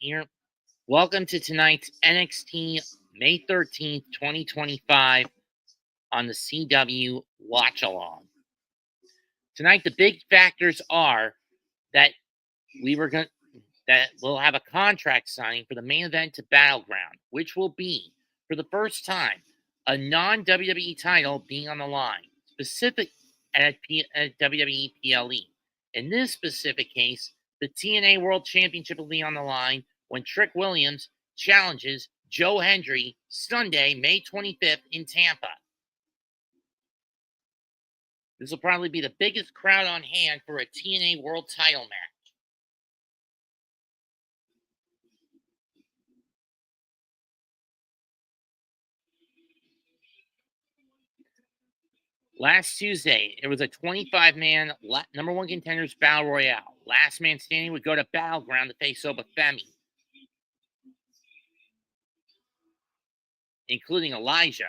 here. Welcome to tonight's NXT May 13th, 2025 on the CW Watch Along. Tonight, the big factors are that we'll have a contract signing for the main event to Battleground, which will be, for the first time, a non-WWE title being on the line, specific at WWE PLE. In this specific case, the TNA World Championship will be on the line when Trick Williams challenges Joe Hendry Sunday, May 25th in Tampa. This will probably be the biggest crowd on hand for a TNA World title match. Last Tuesday, it was a 25-man number one contenders battle royale. Last man standing would go to Battleground to face Oba Femi, including Elijah.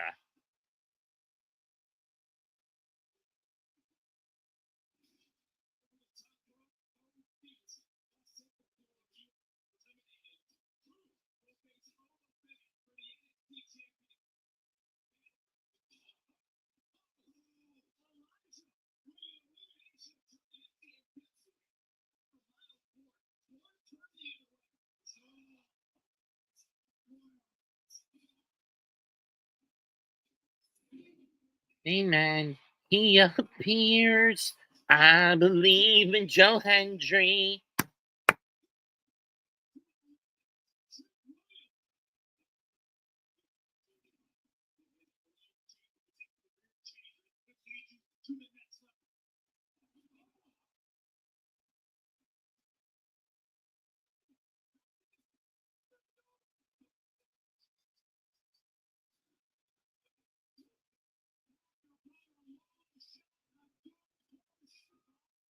Amen. He appears. I believe in Joe Hendry.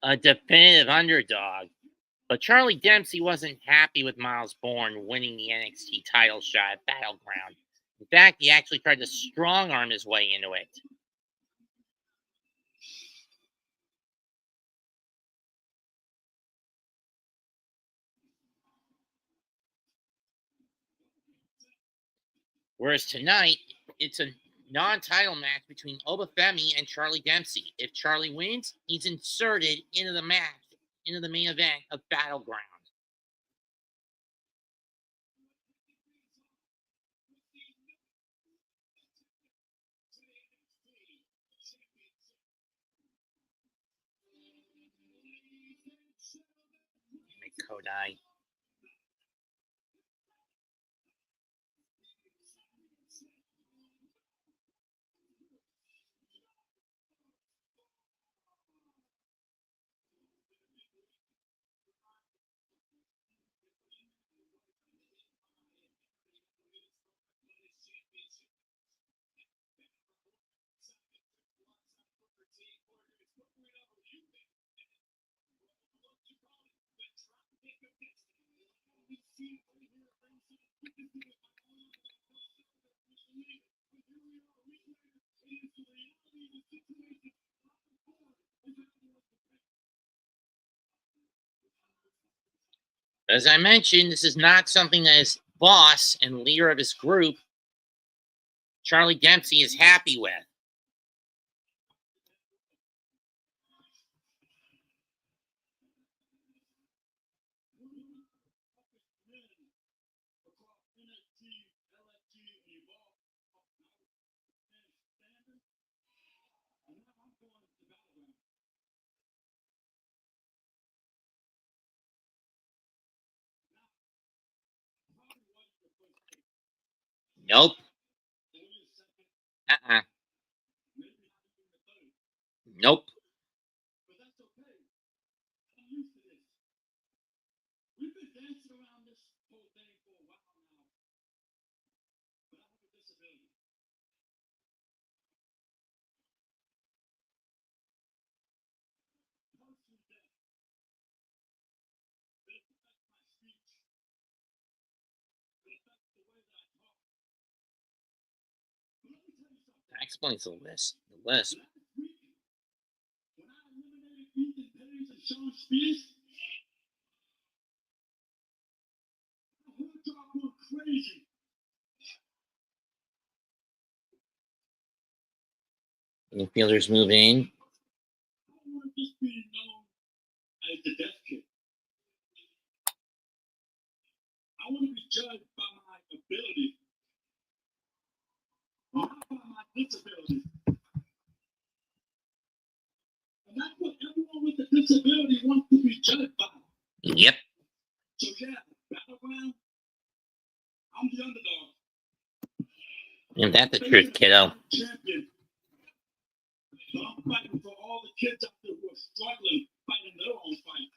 A definitive underdog. But Charlie Dempsey wasn't happy with Miles Bourne winning the NXT title shot at Battleground. In fact, he actually tried to strong arm his way into it. Whereas tonight, it's a non-title match between Oba Femi and Charlie Dempsey. If Charlie wins, he's inserted into the match, into the main event of Battleground. Kodai. As I mentioned, this is not something that his boss and leader of his group, Charlie Dempsey, is happy with. Nope. Nope. That explains the list. Infielders move in. I want to just be known as the deaf kid. I want to be judged by my ability, not by my disability. And that's what everyone with a disability wants to be judged by. Yep. So yeah, Battleground, I'm the underdog. And that's the truth, kiddo. Champion. So I'm fighting for all the kids out there who are struggling, fighting their own fight.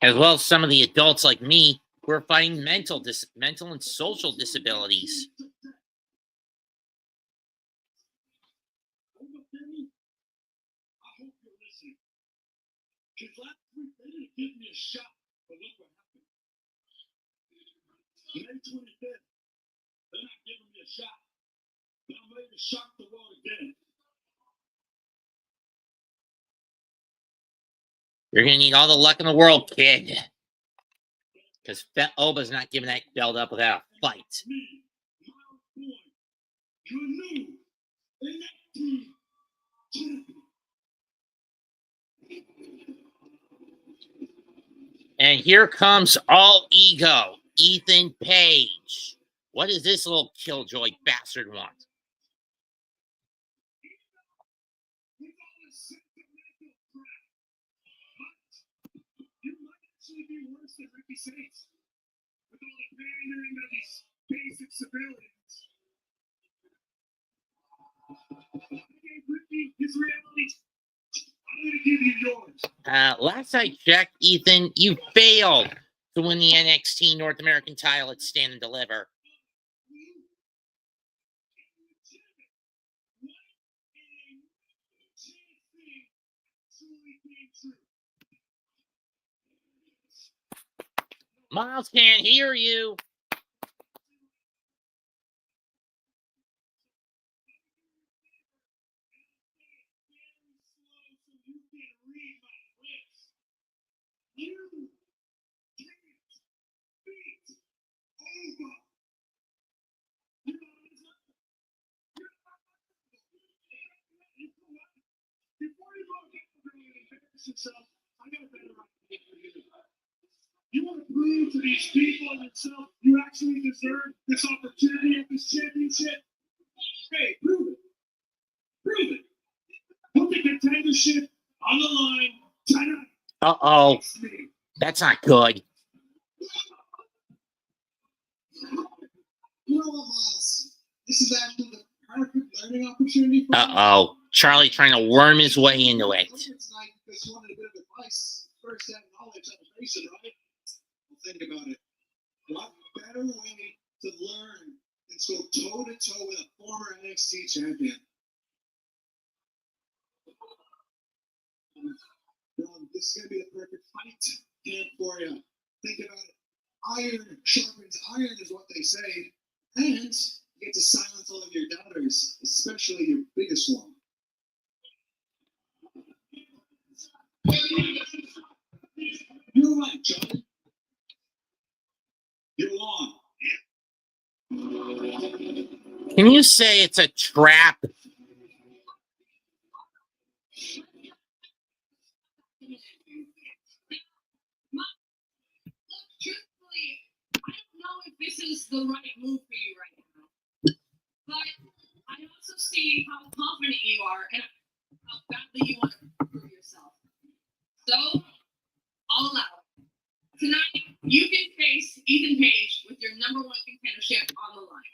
As well as some of the adults like me who are fighting mental and social disabilities. Oba Femi, I hope you're listening. Because last week they didn't give me a shot, but look what happened. May 25th, they're not giving me a shot. But I'm ready to shock the world again. You're going to need all the luck in the world, kid. Because Oba's not giving that belt up without a fight. Me, Miles Boyd, your new NXT champion. And here comes all ego, Ethan Page. What does this little killjoy bastard want? You might actually be worse than Ricky Saints with all the pandering of these basic civilians. I gave Ricky his reality. I'm going to give you yours. Last I checked, Ethan, you failed to win the NXT North American title at Stand and Deliver. Miles can't hear you. You can't beat Oba. Before you go and embarrass yourself, I got a better idea for you. You want to prove to these people and yourself you actually deserve this opportunity at this championship? Hey, prove it. Prove it. Put the contendership on the line tonight. Uh-oh. That's not good. You know what, Miles? This is actually the perfect learning opportunity for you. Uh-oh. Charlie trying to worm his way into it. Tonight because you wanted a bit of advice, first-hand knowledge on the patient, right? Well, think about it. What better way to learn than to go toe-to-toe with a former NXT champion? This is going to be the perfect fight camp for you. Think about it. Iron sharpens iron is what they say. And you get to silence all of your doubters, especially your biggest one. You're right, Charlie. You're on. Can you say it's a trap? Truthfully, I don't know if this is the right move for you right now. But I also see how confident you are and how badly you want to prove yourself. So, I'll allow it. Tonight, you can face Ethan Page with your number one contendership on the line.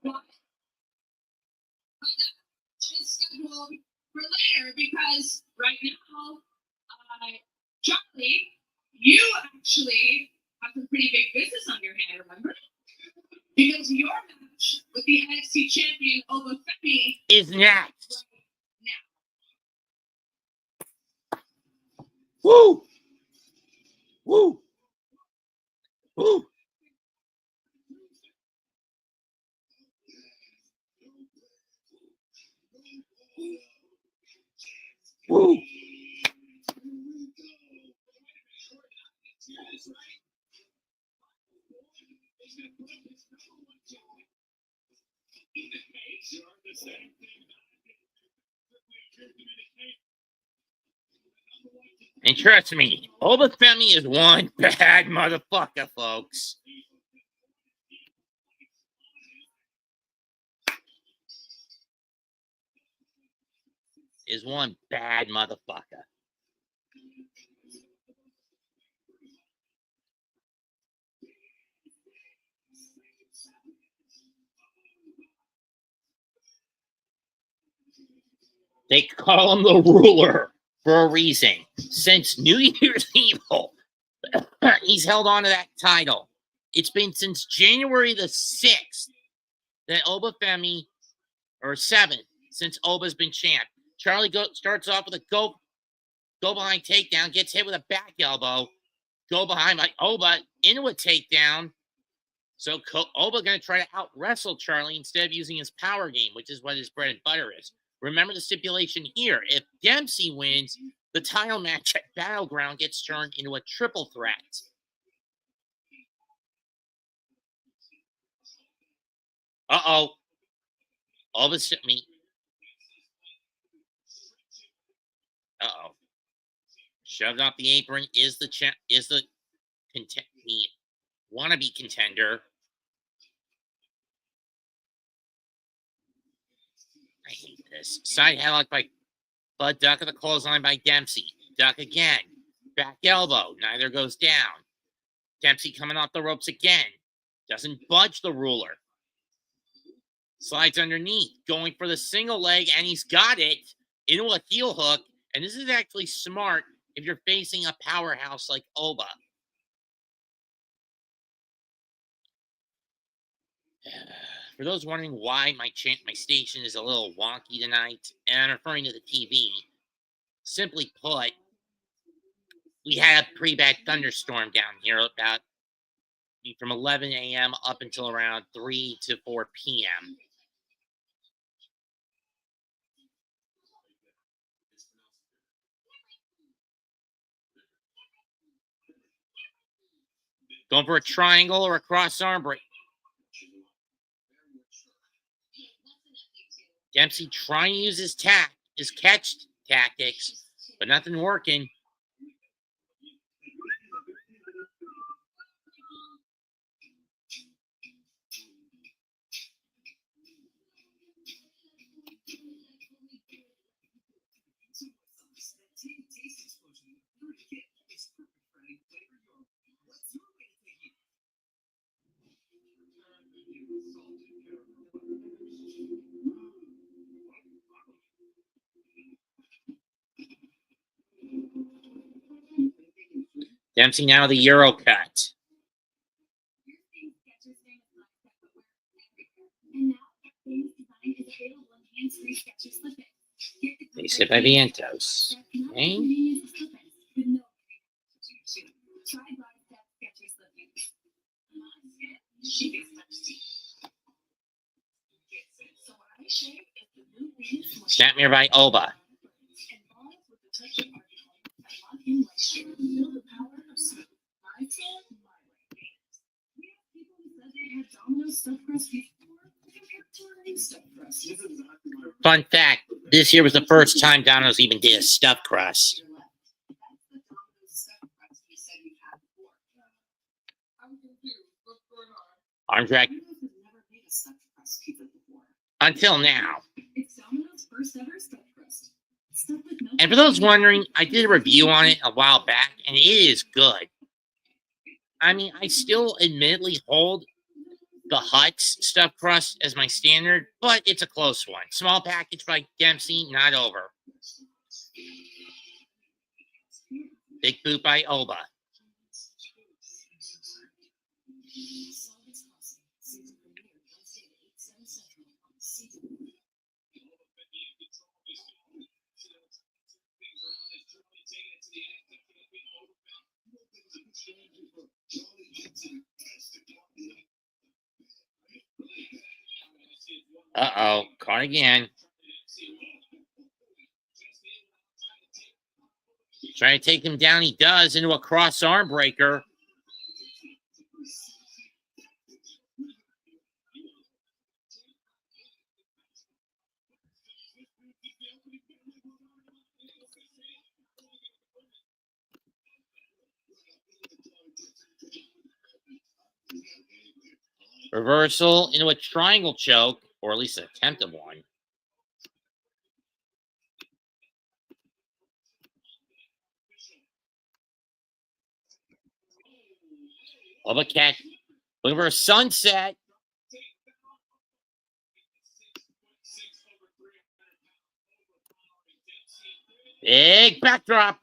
But that is scheduled for later because right now, Charlie, you actually have some pretty big business on your hand, remember? Because your match with the NXT champion Oba Femi Is next. right now. Woo! Woo! Woo! Woo! And trust me, Oba Femi is one bad motherfucker, folks. Is one bad motherfucker. They call him the ruler for a reason. Since New Year's Evil, he's held on to that title. It's been since January the 6th that Oba Femi, or 7th, since Oba's been champ. Charlie starts off with a go behind takedown, gets hit with a back elbow, go behind by Oba into a takedown. So Oba going to try to out-wrestle Charlie instead of using his power game, which is what his bread and butter is. Remember the stipulation here. If Dempsey wins, the title match at Battleground gets turned into a triple threat. Uh-oh. Oba's me. Uh-oh. Shoved off the apron is the wannabe contender. I hate this. Side headlock by Bud, duck of the clothesline by Dempsey. Duck again. Back elbow. Neither goes down. Dempsey coming off the ropes again. Doesn't budge the ruler. Slides underneath. Going for the single leg, and he's got it into a heel hook. And this is actually smart if you're facing a powerhouse like Oba. For those wondering why my station is a little wonky tonight, and I'm referring to the TV, simply put, we had a pretty bad thunderstorm down here about from 11 a.m. up until around 3 to 4 p.m. Going for a triangle or a cross arm break. Dempsey trying to use his catch tactics, but nothing working. Dempsey now the Euro cut. They sit by Vientos. Okay. Snapmare by Oba. Fun fact, this year was the first time Domino's even did a stuffed crust. Arm drag. Until now. And for those wondering, I did a review on it a while back, and it is good. I mean, I still admittedly hold the Hut's stuffed crust as my standard, but it's a close one. Small package by Dempsey, not over. Big boot by Oba. Uh-oh, caught again. Trying to take him down, he does, into a cross arm breaker. Reversal into a triangle choke, or at least an attempt of one. Oba catch. Looking for a sunset. Big backdrop.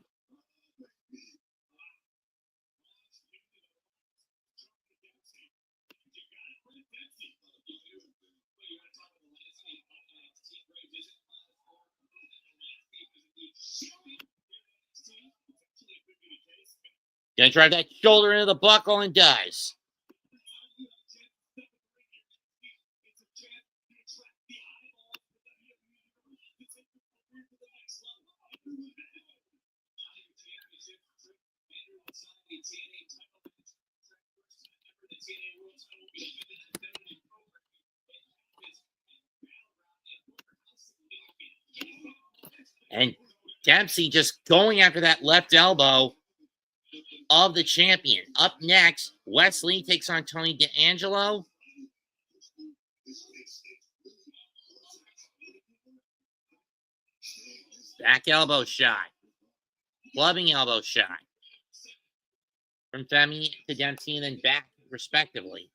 Gonna drive that shoulder into the buckle and does. And Dempsey just going after that left elbow of the champion. Up next, Wes Lee takes on Tony D'Angelo. Back elbow shot. Clubbing elbow shot. From Femi to Dempsey and then back, respectively.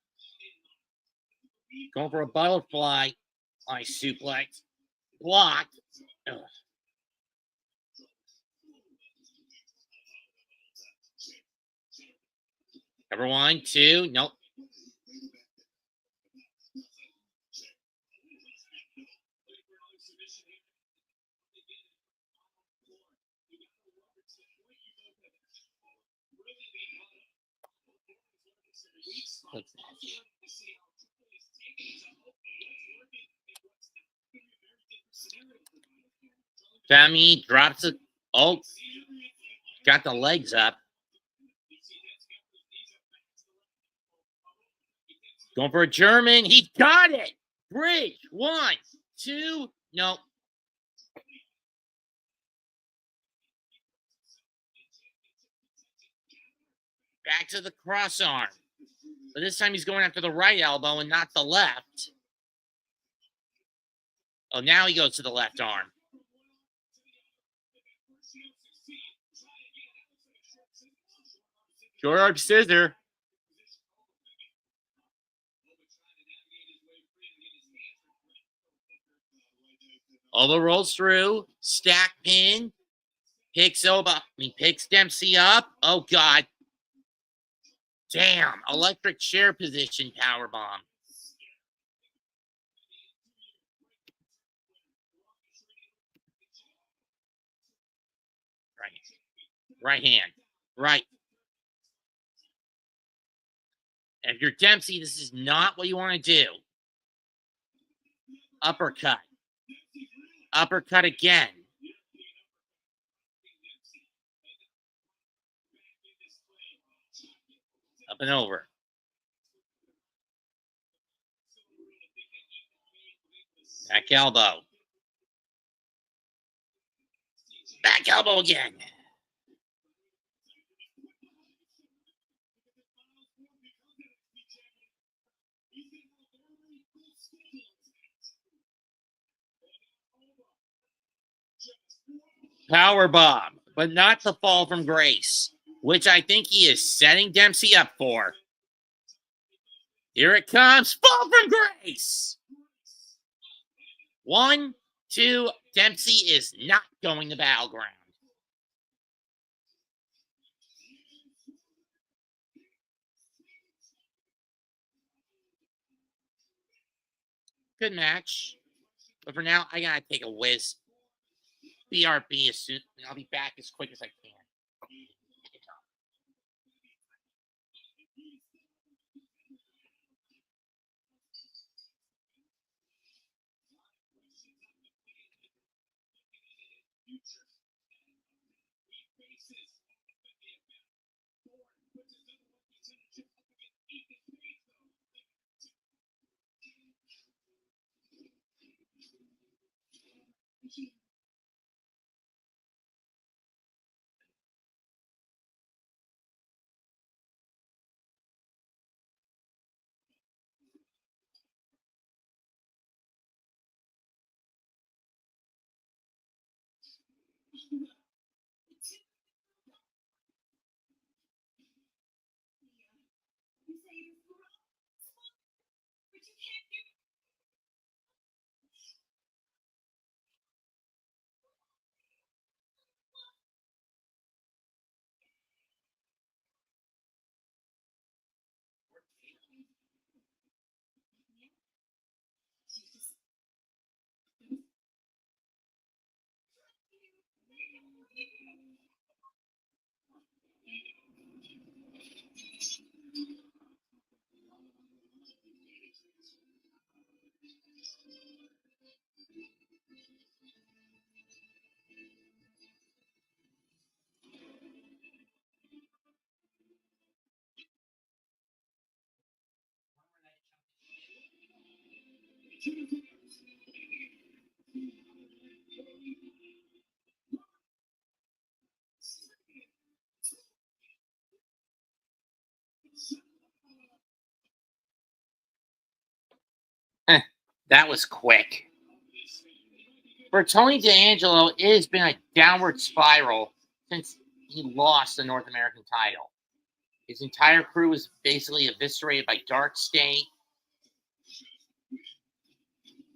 Going for a butterfly. Suplex. Blocked. Ugh. Number 1, 2, nope. Femi drops it. Oh, got the legs up. Going for a German. He got it. Bridge. 1, 2. Nope. Back to the cross arm. But this time he's going after the right elbow and not the left. Oh, now he goes to the left arm. Short arm scissor. Oba rolls through. Stack pin. Picks Dempsey up. Oh, God. Damn. Electric chair position powerbomb. Right hand. Right. If you're Dempsey, this is not what you want to do. Uppercut. Uppercut again. Up and over. Back elbow. Back elbow again. Power bomb, but not the fall from grace, which I think he is setting Dempsey up for. Here it comes. Fall from grace. 1, 2. Dempsey is not going to Battleground. Good match. But for now, I gotta take a whiz. BRB as soon. I'll be back as quick as I can. That was quick. For Tony D'Angelo, it has been a downward spiral since he lost the North American title. His entire crew was basically eviscerated by Dark State,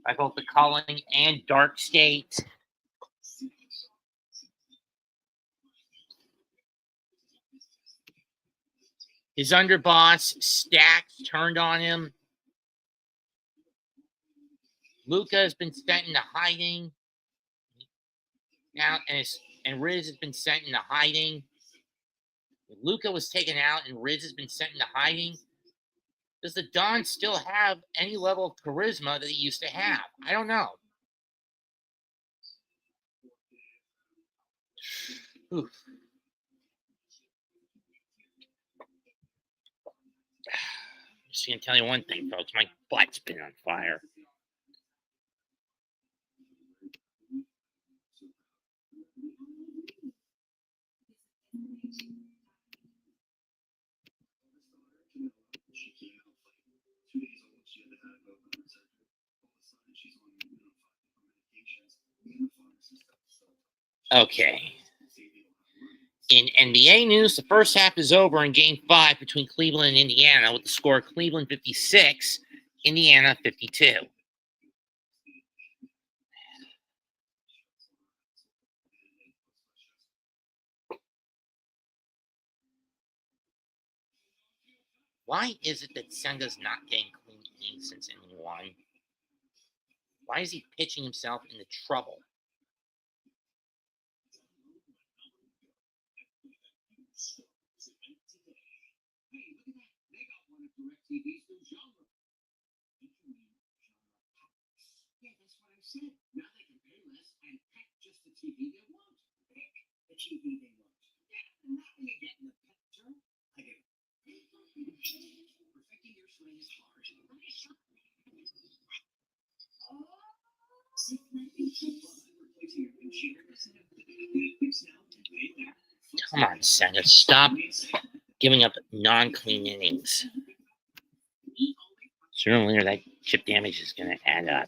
by both the Culling and Dark State. His underboss, Stacks, turned on him. Luca has been sent into hiding. Now, and Riz has been sent into hiding. Luca was taken out and Riz has been sent into hiding. Does the Don still have any level of charisma that he used to have? I don't know. Oof. I'm just going to tell you one thing, folks. My butt's been on fire. Okay. In NBA news, the first half is over in Game 5 between Cleveland and Indiana with the score Cleveland 56, Indiana 52. Why is it that Senga's not getting clean innings since inning 1? Why is he pitching himself into trouble? Come on, Senga, stop giving up non-clean innings. Sooner or later, that chip damage is going to add up.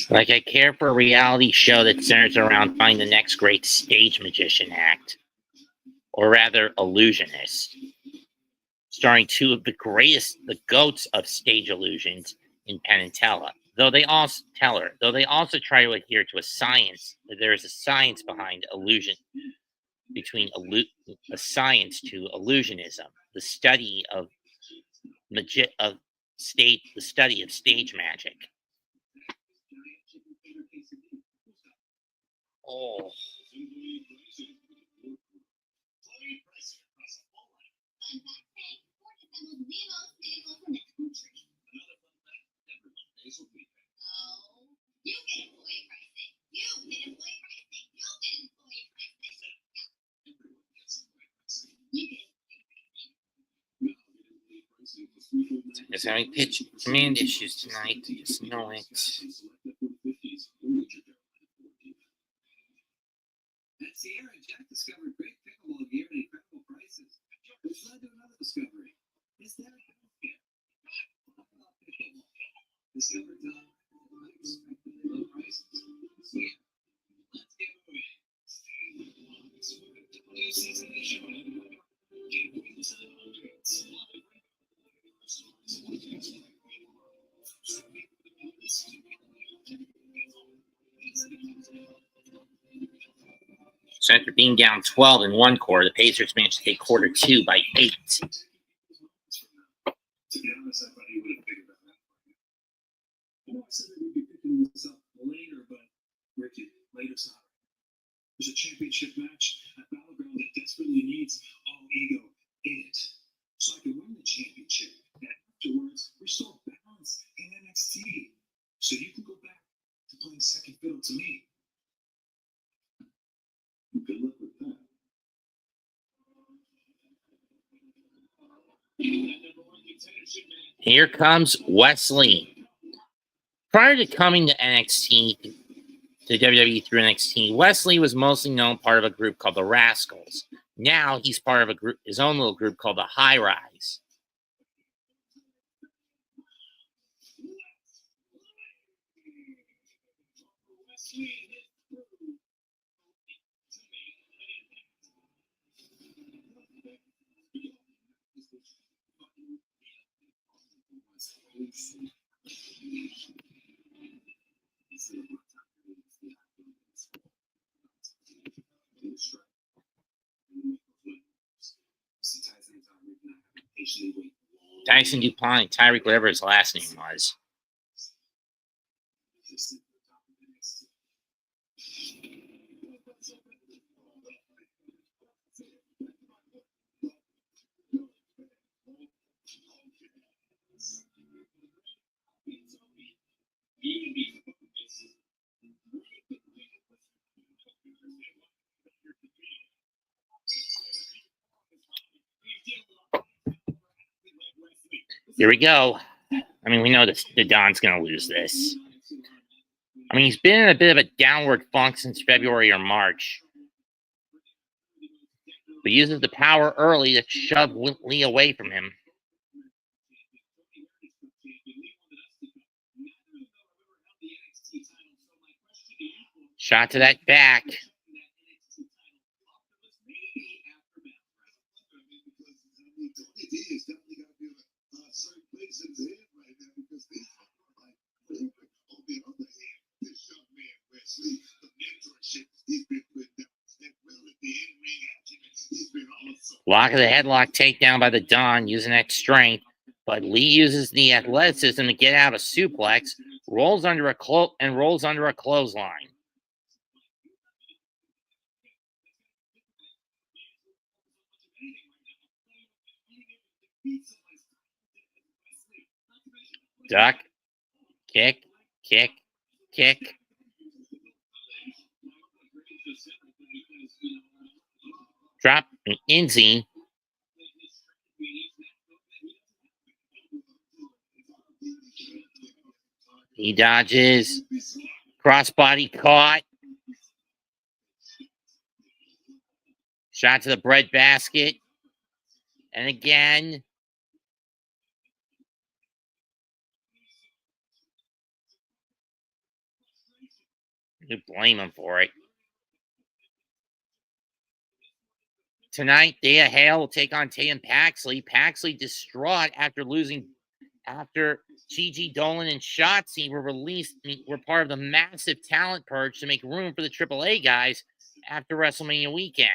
Like I care for a reality show that centers around finding the next great stage magician act, or rather illusionist, starring two of the goats of stage illusions in Penn and Teller, Though they also try to adhere to a science, that there is a science behind illusion, between a science to illusionism, the study of stage magic. Oh. Is having pitch command issues tonight. Just know it. That Sierra and Jack discovered great pickleball gear at incredible prices, which led to another discovery. Is that healthcare? Pickleball. Discovered unexpectedly low prices. Sierra. Let's get moving. So after being down 12 in one quarter, the Pacers managed to take quarter 2 by 8. To be honest, I thought he would have figured that out. I know I said that we'd be picking this up later, but Ricky, later's not. There's a championship match at Battleground that desperately needs all ego in it. So I can win the championship. And afterwards, restore balance in NXT. So you can go back to playing second fiddle to me. Good luck with that. Here comes Wes Lee. Prior to coming to NXT, to WWE through NXT, Wes Lee was mostly known part of a group called the Rascals. Now he's part of his own little group called the High Rise. Tyson DuPont, Tyreek, whatever his last name was. Here we go. I mean, we know that the Don's going to lose this. I mean, he's been in a bit of a downward funk since February or March. But uses the power early to shove Lee away from him. Shot to that back. Lock of the headlock takedown by the Don using that strength, but Lee uses the athleticism to get out a suplex, rolls under a clothesline. Duck, kick, kick, kick. Drop an Inzine. He dodges. Crossbody caught. Shot to the bread basket. And again. You blame him for it. Tonight, Thea Hale will take on Tatum Paxley. Paxley distraught after losing after Gigi Dolan and Shotzi were part of the massive talent purge to make room for the AAA guys after WrestleMania weekend.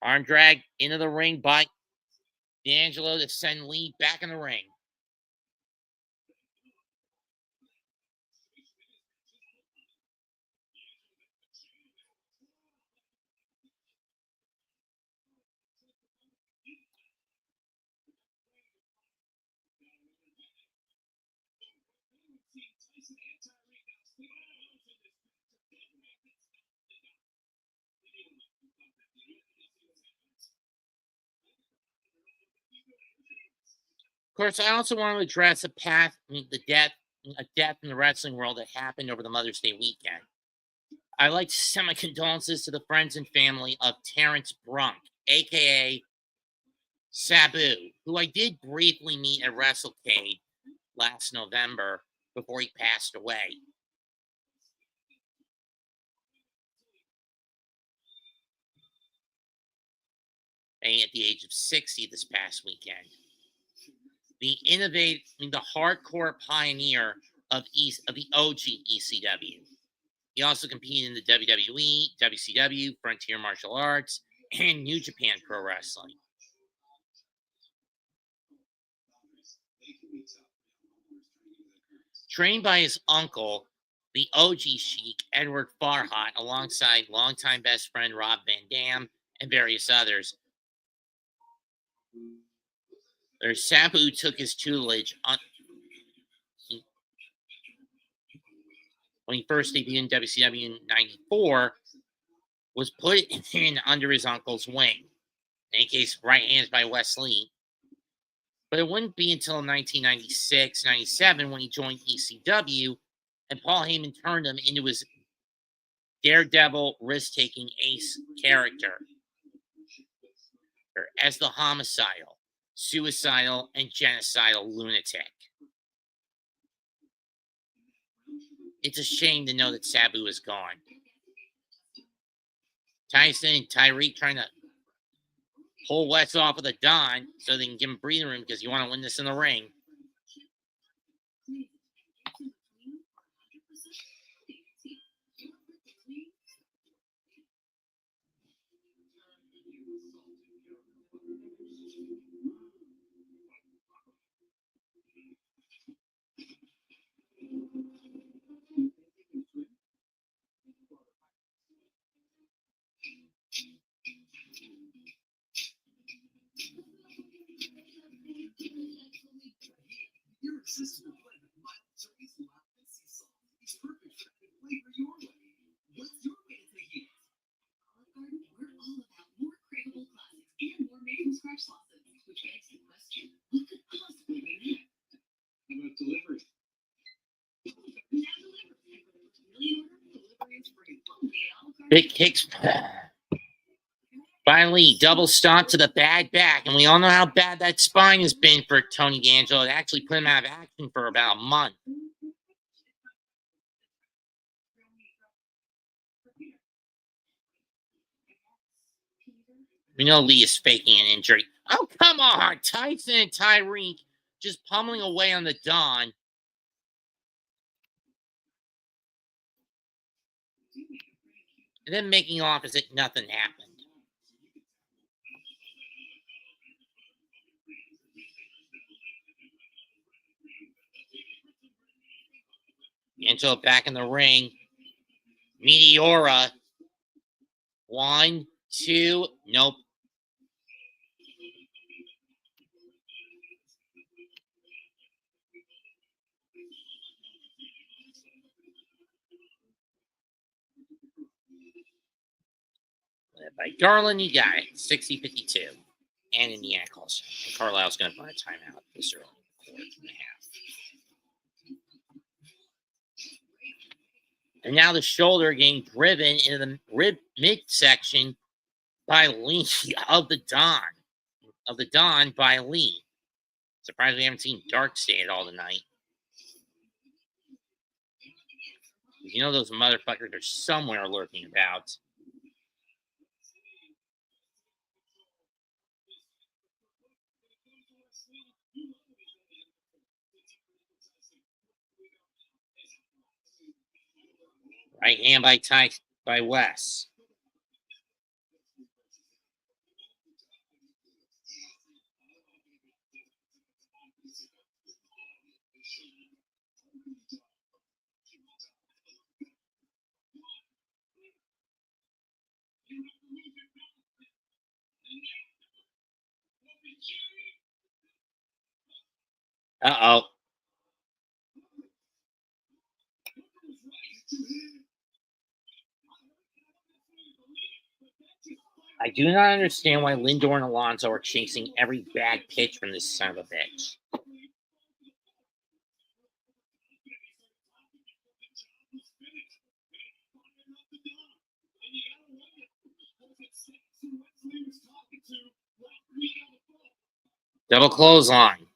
Arm drag into the ring by D'Angelo to send Lee back in the ring. Of course, I also want to address a death in the wrestling world that happened over the Mother's Day weekend. I'd like to send my condolences to the friends and family of Terrence Brunk, aka Sabu, who I did briefly meet at WrestleCade last November before he passed away. And at the age of 60 this past weekend. The hardcore pioneer of the OG ECW. He also competed in the WWE, WCW, Frontier Martial Arts, and New Japan Pro Wrestling. Trained by his uncle, the OG Sheik, Edward Farhat, alongside longtime best friend Rob Van Dam and various others. Sabu took his tutelage when he first debuted in WCW in '94, was put in under his uncle's wing. In any case, right hands by Wes Lee. But it wouldn't be until 1996-97 when he joined ECW, and Paul Heyman turned him into his daredevil, risk-taking ace character as the homicidal, suicidal, and genocidal lunatic. It's a shame to know that Sabu is gone. Tyson and Tyreek trying to pull Wes off of the Don so they can give him breathing room because you want to win this in the ring. Irresistible blend of mild cherries, loud, and sea salt. It's perfect for flavor your way. What's your way to take it? Olive Garden, we're all about more craveable classics and more made from scratch sauces, which begs the question, what could possibly be next? How about delivery? Now delivery. Delivery is free. Big kicks by Lee, double stomp to the bad back. And we all know how bad that spine has been for Tony D'Angelo. It actually put him out of action for about a month. We know Lee is faking an injury. Oh, come on. Tyson and Tyreek just pummeling away on the Don. And then making off as if nothing happened. D'Angelo back in the ring. Meteora. 1, 2. Nope. By Garland, you got it. 60-52. And Indiana calls. Carlisle's going to run a timeout this early in the fourth and a half. And now the shoulder getting driven into the rib midsection by Lee of the Don. Of the Don by Lee. Surprised we haven't seen Dark State at all tonight. You know those motherfuckers are somewhere lurking about. Right hand by Wes. Uh-oh. I do not understand why Lindor and Alonso are chasing every bad pitch from this son of a bitch. Double clothesline.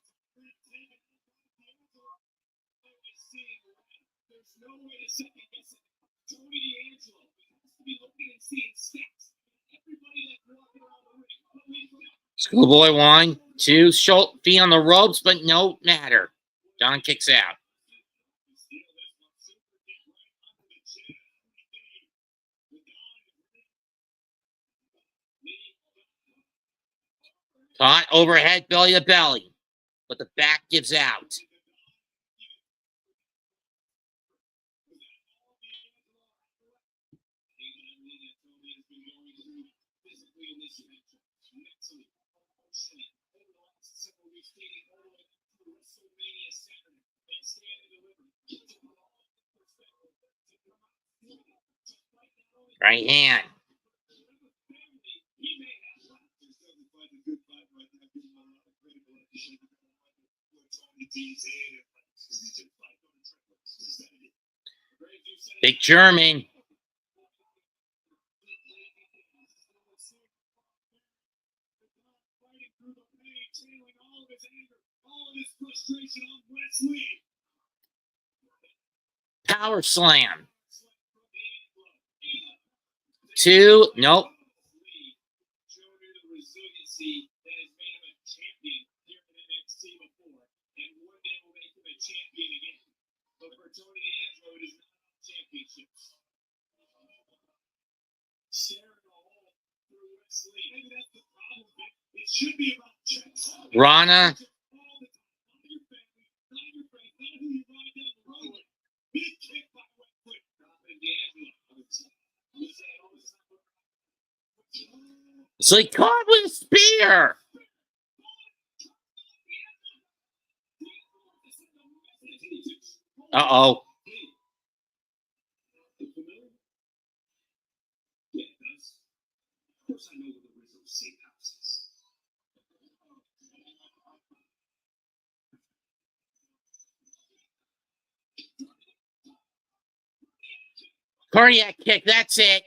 Schoolboy 1, 2, feet on the ropes, but no matter. Don kicks out. Caught overhead belly to belly, but the back gives out. Right hand. Big German. Power slam. 2, nope. Rana. So he caught with a spear. Uh-oh. Cardiac kick, that's it.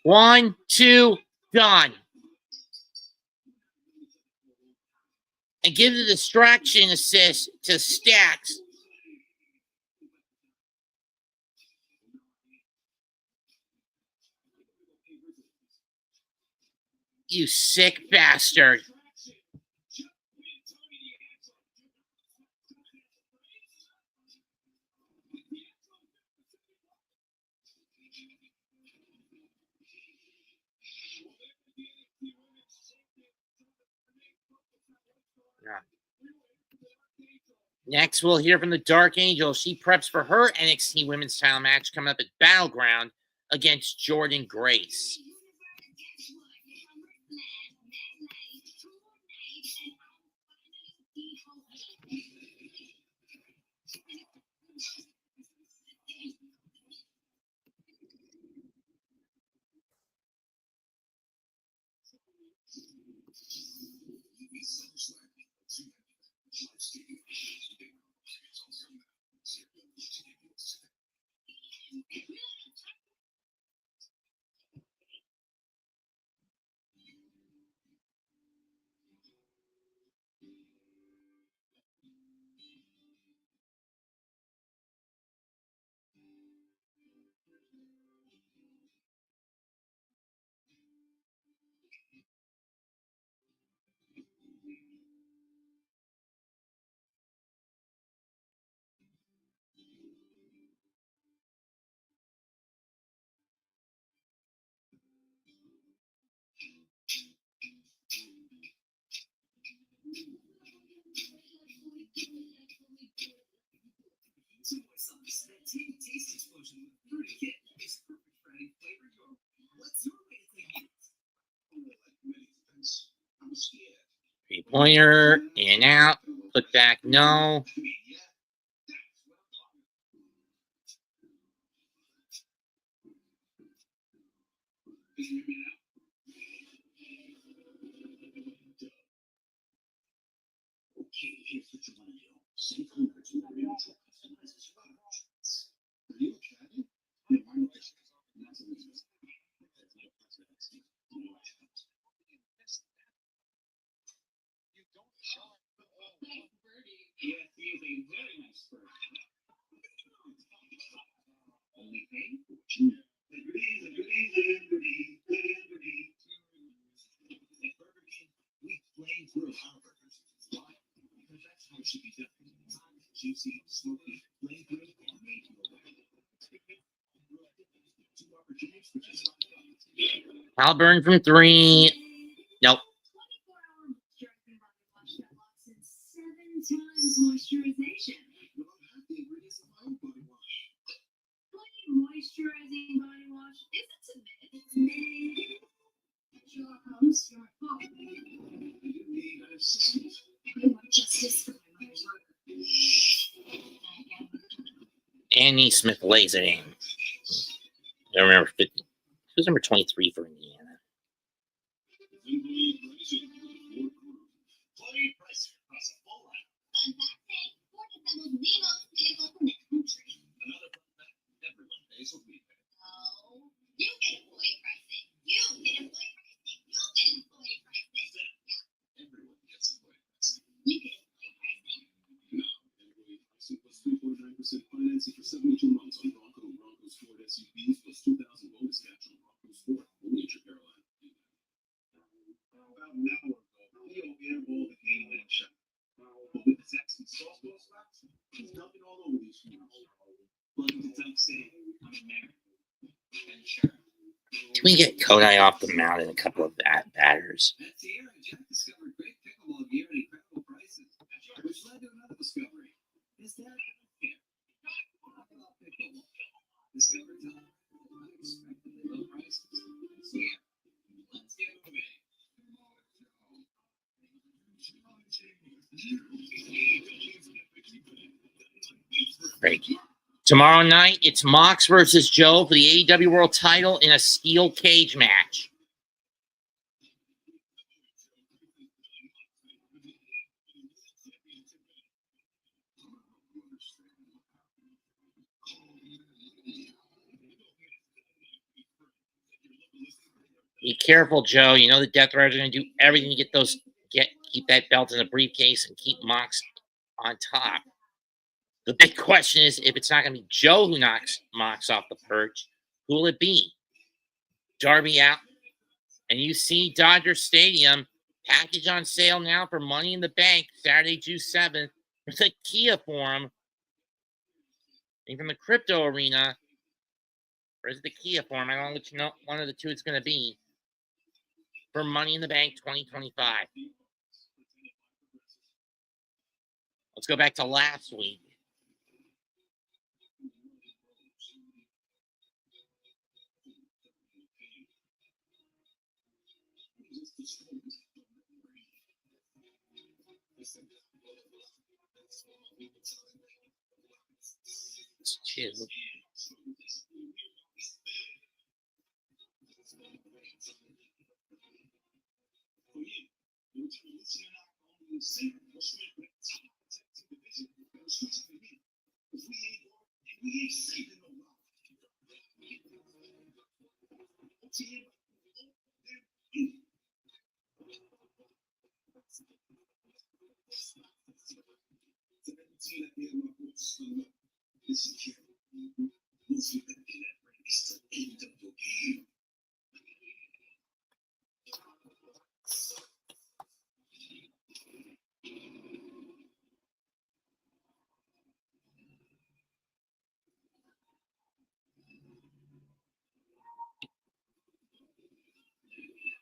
1, 2, done. And give the distraction assist to Stacks. You sick bastard. Next, we'll hear from the Dark Angel. She preps for her NXT Women's Title match coming up at Battleground against Jordan Grace. Pointer, in and out. Put back, no. Halburn from 3. Nope. Moisturizing body wash isn't a myth. It's made. Your host, your fault. I want justice for my mother's murder. Annie Smith lays it in. I remember 50. Who's number 23 for Indiana? Financing for 72 months on Broncos Ford SUVs plus 2,000 bonus cash on Broncos Ford, only at your Carolina. About an hour ago, Leo airballed the game-winning shot. But with his ex and softball spots, he's dumping all over these funerals. Welcome to Dunk City. I'm American. And sure. Can we get Kodai off the mound in a couple of batters? That's the year Jack discovered great pickleball gear at incredible prices, which led to another discovery. Is that Great. Tomorrow night, it's Mox versus Joe for the AEW World Title in a steel cage match. Be careful, Joe. You know the Death Riders are going to do everything to keep that belt in a briefcase and keep Mox on top. The big question is, if it's not going to be Joe who knocks Mox off the perch, who will it be? Darby out. And you see Dodger Stadium, package on sale now for Money in the Bank, Saturday, June 7th, for the Kia Forum. And from the Crypto Arena, or is it the Kia Forum? I don't know which one of the two it's going to be. For Money in the Bank 2025. Let's go back to last week. Cheers.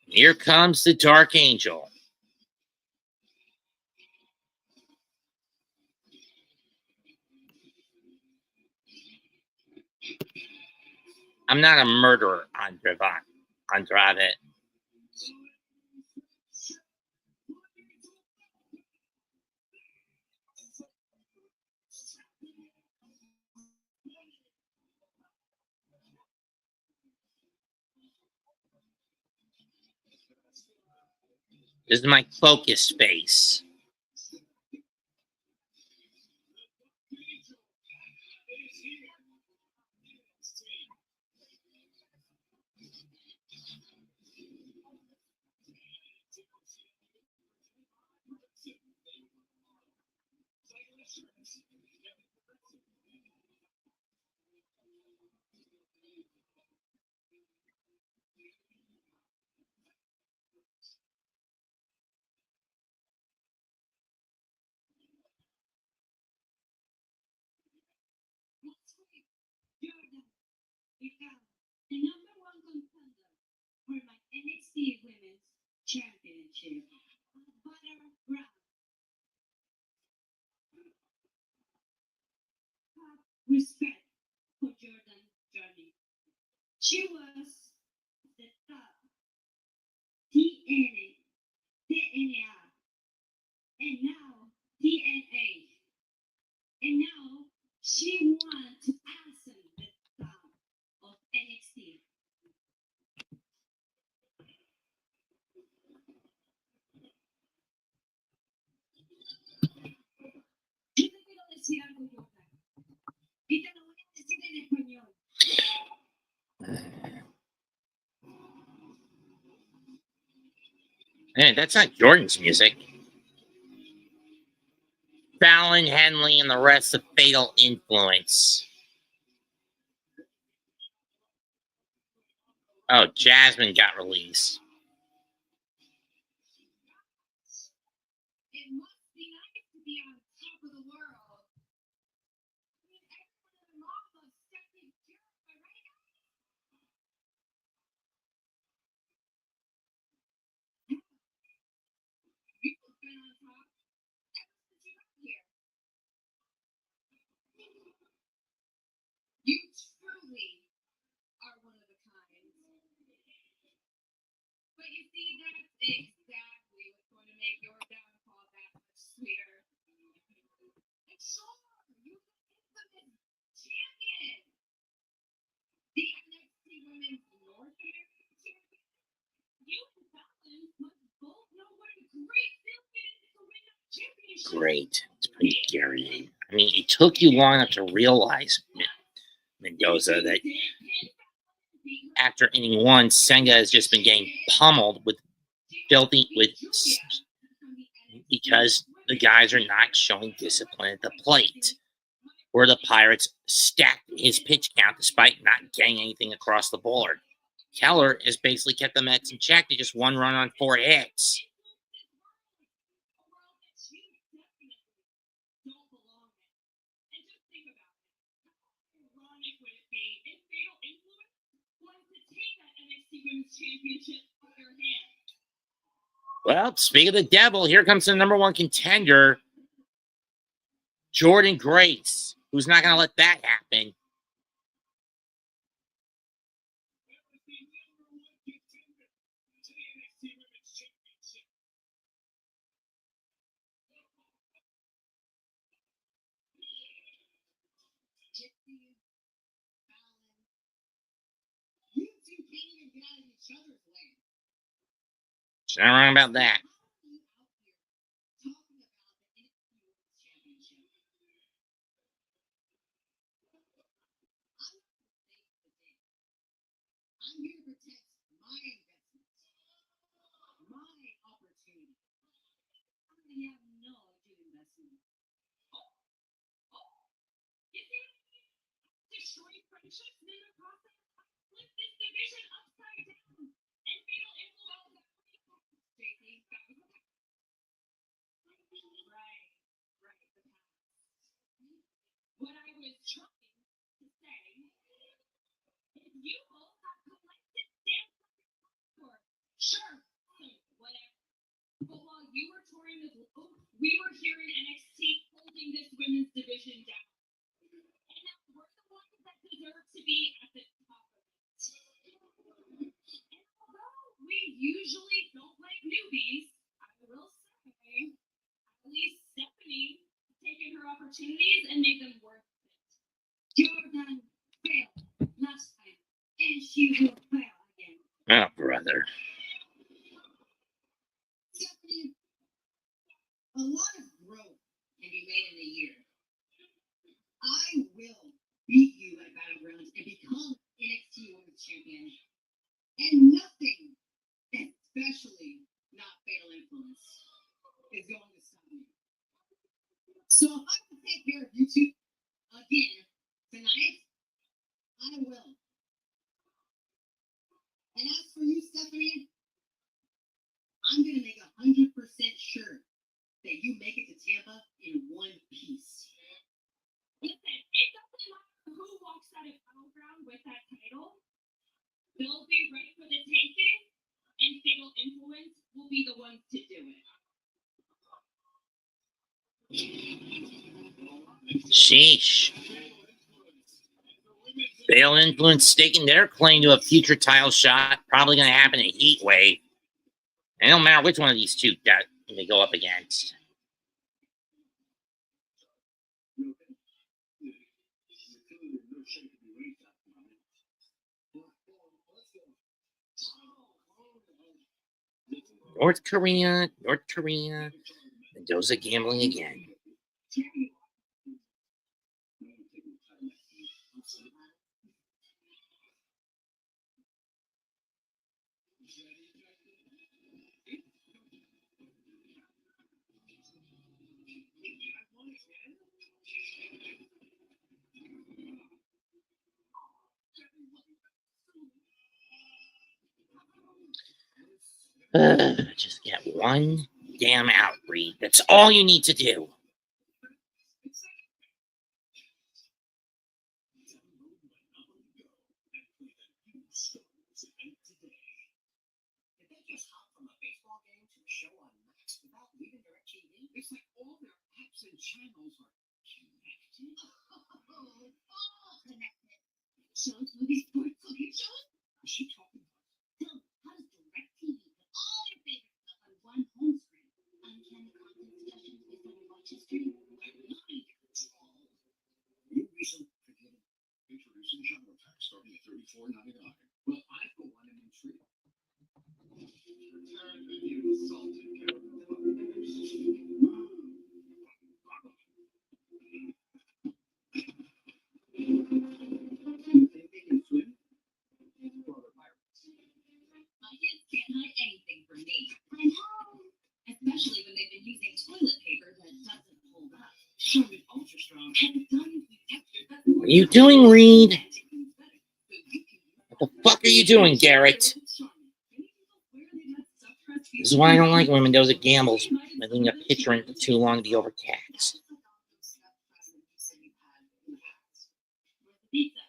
Here comes the Dark Angel. I'm not a murderer, Andrade. This is my focus space. The #1 contender for my NXT Women's Championship, Battleground. Have respect for Jordan Journey. She was the top TNA, and now TNA, and now she wants to ascend the top of NXT. Yo te quiero decir algo, Jordan, y te lo voy a decir en español. Hey, that's not Jordan's music. Fallon, Henley, and the rest of Fatal Influence. Oh, Jasmine got released. It must be nice to be on top of the world. I mean, everyone in the mob was second Jericho, right? You've been on top ever since you got here. You truly are one of a kind. But you see, that's exactly what's going to make your downfall that much sweeter. And sure, you're the infamous champion. The NXT Women's North American champion. You and Fallon must both know what a great feeling it is to win that championship. Great. It's pretty scary. I mean, it took you long enough to realize, Mendoza, that after inning one, Senga has just been getting pummeled with filthy because the guys are not showing discipline at the plate. Where the Pirates stacked his pitch count despite not getting anything across the board. Keller has basically kept the Mets in check to just 1 run on 4 hits. Well, speaking of the devil, here comes the #1 contender, Jordan Grace, who's not going to let that happen. She's not wrong about that. I'm here to protect my investments, my opportunity. I have no good investment. You see what I mean? Destroy friendships, then the process flip this division upside down. And fatal influence. JC, that was the past. Right, the past. What I was trying to say is you both have collected stamps for sure, whatever. But while you were touring the globe, we were here in NXT holding this women's division down. And now we're the ones that deserve to be at the top of it. And although we usually don't like newbies, I will say, at least Stephanie has taken her opportunities and made them worth it. Jordan failed last time, and she will fail again. Oh, brother. And nothing, especially not fatal influence, is going to stop me. So if I can take care of you two again tonight, I will. And as for you, Stephanie, I'm going to make 100% sure that you make it to Tampa in one piece. Listen, it doesn't matter who walks out of Battleground with that title. They'll be ready for the taking, and fatal influence will be the ones to do it. Sheesh. Fatal influence staking their claim to a future title shot. Probably going to happen in a heat wave. And it don't matter which one of these two that they go up against. North Korea. Mendoza gambling again. Just get one damn out, Reed. That's all you need to do. It's like all their apps and channels are connected. Connected. Sean's movie sports looking Sean? Is she talking about? How does DirecTV put all your favorite stuff on one home screen? Uncanny content suggestions based on your watch history? I'm not in control. New recent forgiven. Introducing genre packs starting at $34.99. Well, I for one am intrigued. Return the new salted caramel. My kids can't hide anything from me. I know. Especially when they've been using toilet paper that doesn't hold up. Sherman Ultra Strong had a diamond texture that What are you doing, Reed? What the fuck are you doing, Garrett? This is why I don't like when Mendoza gambles. Letting a pitcher in for too long to be overtaxed. Pizza.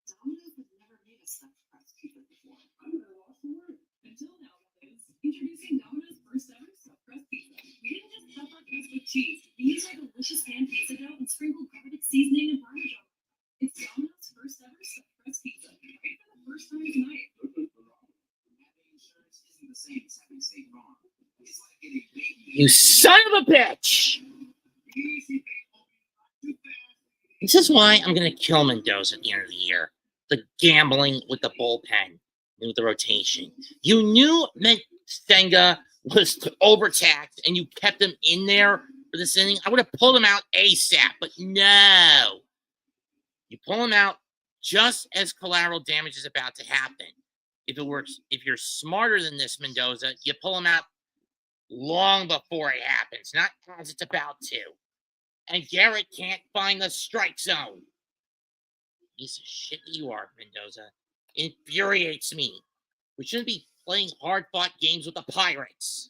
Domino's has never made a stuffed crust pizza before. I'm at a loss for words. Until now, guys. Introducing Domino's first ever stuffed crust pizza. We didn't just stuff our crust with cheese. We used our delicious pan pizza dough and sprinkled garlic seasoning and parmesan. It's Domino's first ever stuffed crust pizza. Right for the first time tonight. Having insurance isn't the same as having State Farm. It's like getting baby. You son of a bitch! Easy, baby. Too fast. This is why I'm going to kill Mendoza at the end of the year. The gambling with the bullpen, with the rotation. You knew Senga was overtaxed and you kept him in there for this inning. I would have pulled him out ASAP, but no. You pull him out just as collateral damage is about to happen. If it works, if you're smarter than this, Mendoza, you pull him out long before it happens, not as it's about to. And Garrett can't find the strike zone. Piece of shit that you are, Mendoza. It infuriates me. We shouldn't be playing hard-fought games with the Pirates.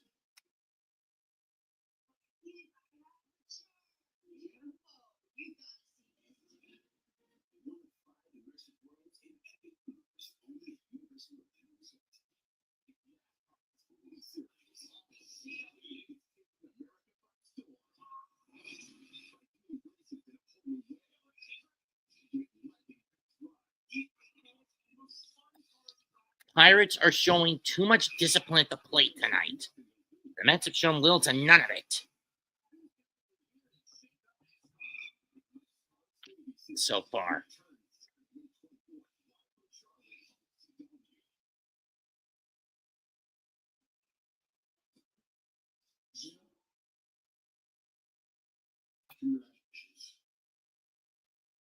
Pirates are showing too much discipline at the plate tonight. The Mets have shown little to none of it so far. Congratulations.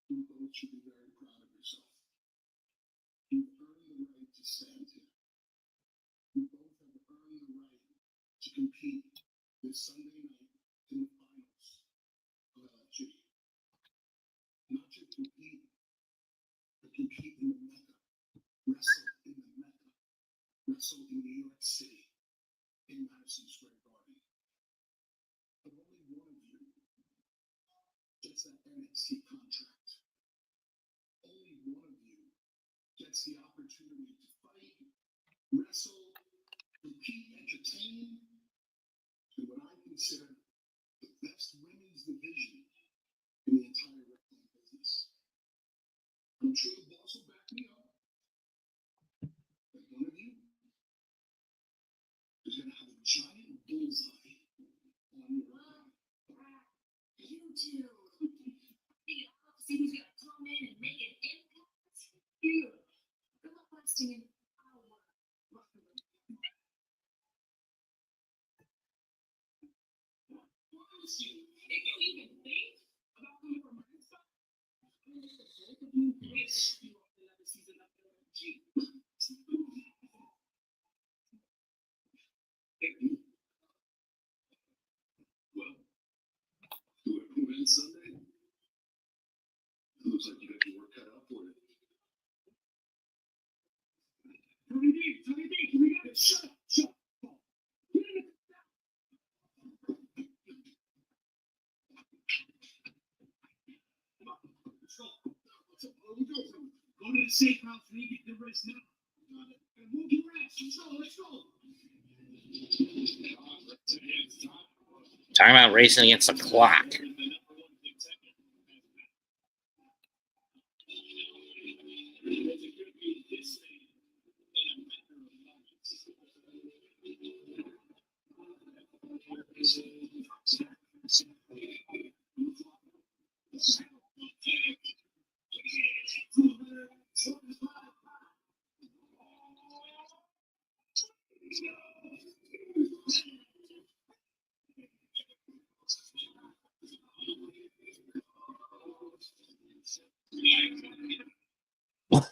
You both should be very proud of yourself. You've earned the right to stand here. this Sunday night in the finals of LFG. Not just compete, but compete in the Mecca, wrestle in the Mecca, wrestle in New York City, in Madison Square Garden. But only one of you gets that NXT contract. Only one of you gets the opportunity to fight, wrestle, compete, entertain, in what I consider the best women's division in the entire wrestling business. I'm sure the boss will back me up. But one of you is going to have a giant bullseye on your eye. You two. See who's going to come in and make an impact? You. Good luck lasting an hour. If you even think about coming from my side, I'm going to both of you wish you all another season of LFG. Well, whoever wins Sunday, it looks like you got your work cut out for you. Tony D, can we get it? Shut up. Get in it. Go to the safe house and you get the rest now. And move your ass. Let's go. Talking about racing against the clock.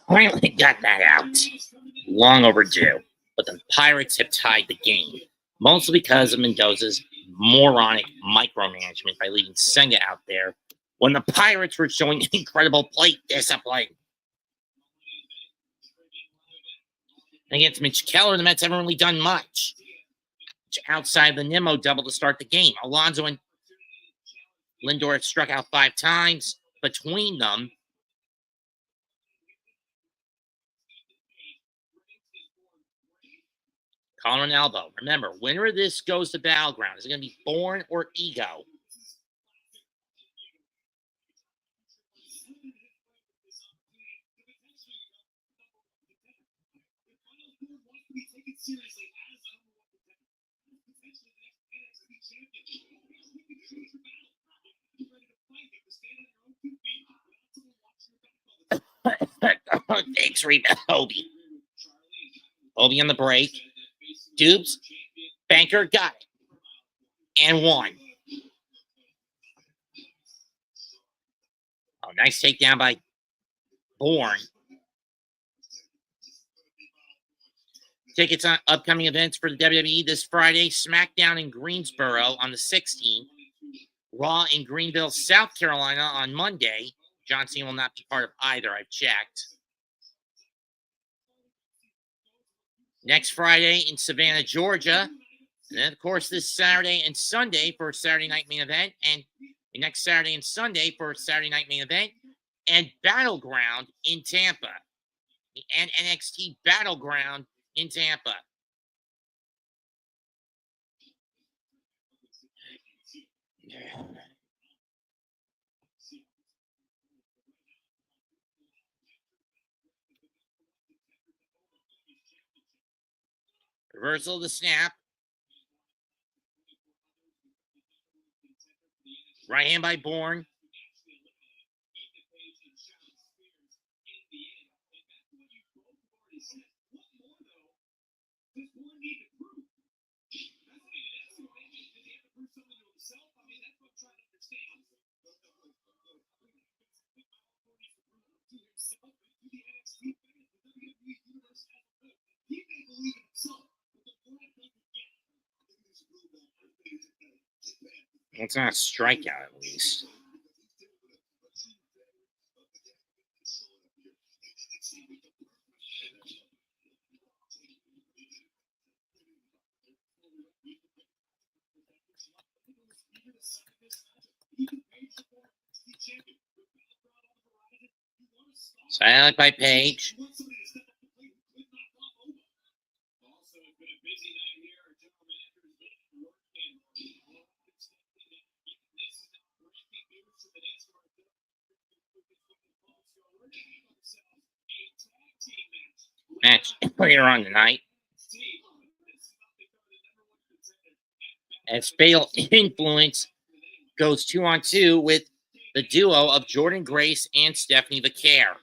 Finally got that out. Long overdue. But the Pirates have tied the game, mostly because of Mendoza's moronic micromanagement by leaving Senga out there when the Pirates were showing incredible plate discipline. Against Mitch Keller, the Mets haven't really done much. Outside the Nimmo double to start the game. Alonso and Lindor struck out 5 times. Between them, collar and elbow. Remember, winner of this goes to Battleground. Is it going to be Bourne or Ego? Thanks, rebound, Obi. Obi on the break. Dupes. Banker got it. And won. Oh, nice takedown by Bourne. Tickets on upcoming events for the WWE this Friday. SmackDown in Greensboro on the 16th. Raw in Greenville, South Carolina on Monday. John Cena will not be part of either, I've checked. Next Friday in Savannah, Georgia. And then, of course, this Saturday and Sunday for a Saturday night main event. And next Saturday and Sunday for a Saturday night main event. And Battleground in Tampa. The NXT Battleground in Tampa. Reversal of the snap. Right hand by Bourne. It's not a strikeout, at least. Silent by Page. Match later on tonight. As Fatal Influence goes 2-on-2 with the duo of Jordan Grace and Stephanie Vaquer.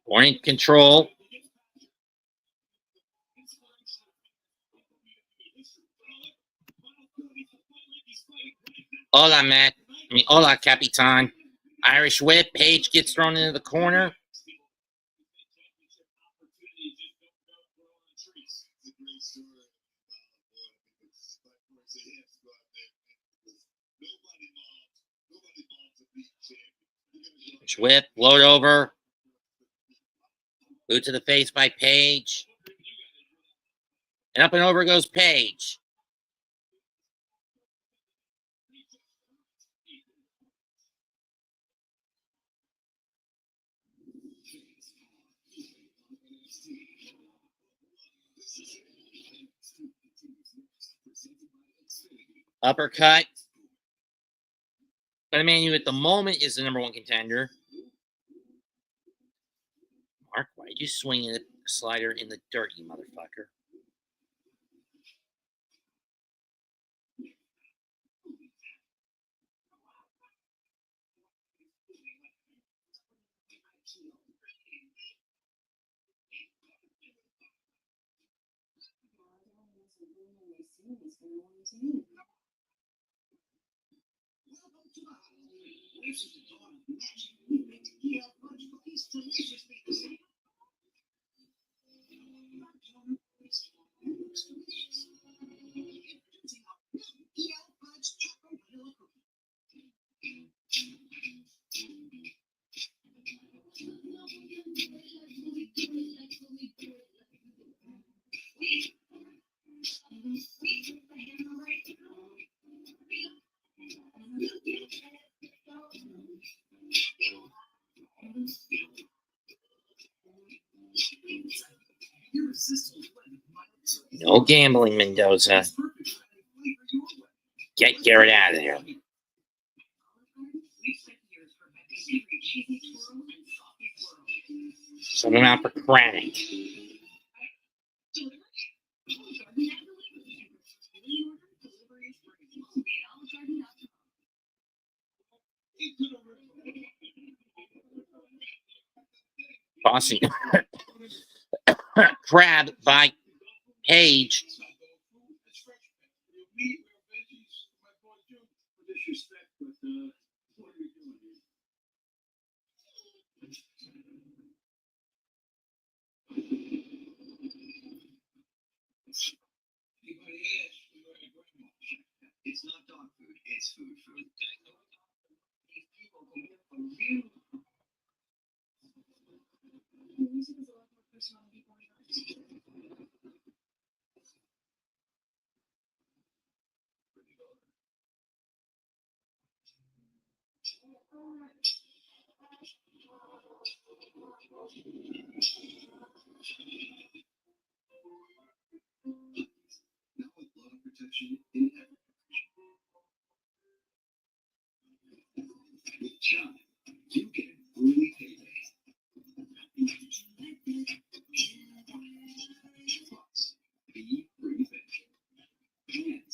Point control. Hola, Matt. Hola, Capitan. Irish whip. Page gets thrown into the corner. Irish whip. Load over. Boot to the face by Page. And up and over goes Page. Uppercut. But the man who at the moment is the #1 contender. Mark, why'd you swing a slider in the dirt, you motherfucker? No gambling, Mendoza. Get Garrett out of there. Send him out for Kranich. Bossing. Crab by Page. It's not dog food, it's food. Music is a lot more personal than people realize. Now with blood protection in every with Chime, you get an early payday. Plus, be prevention. And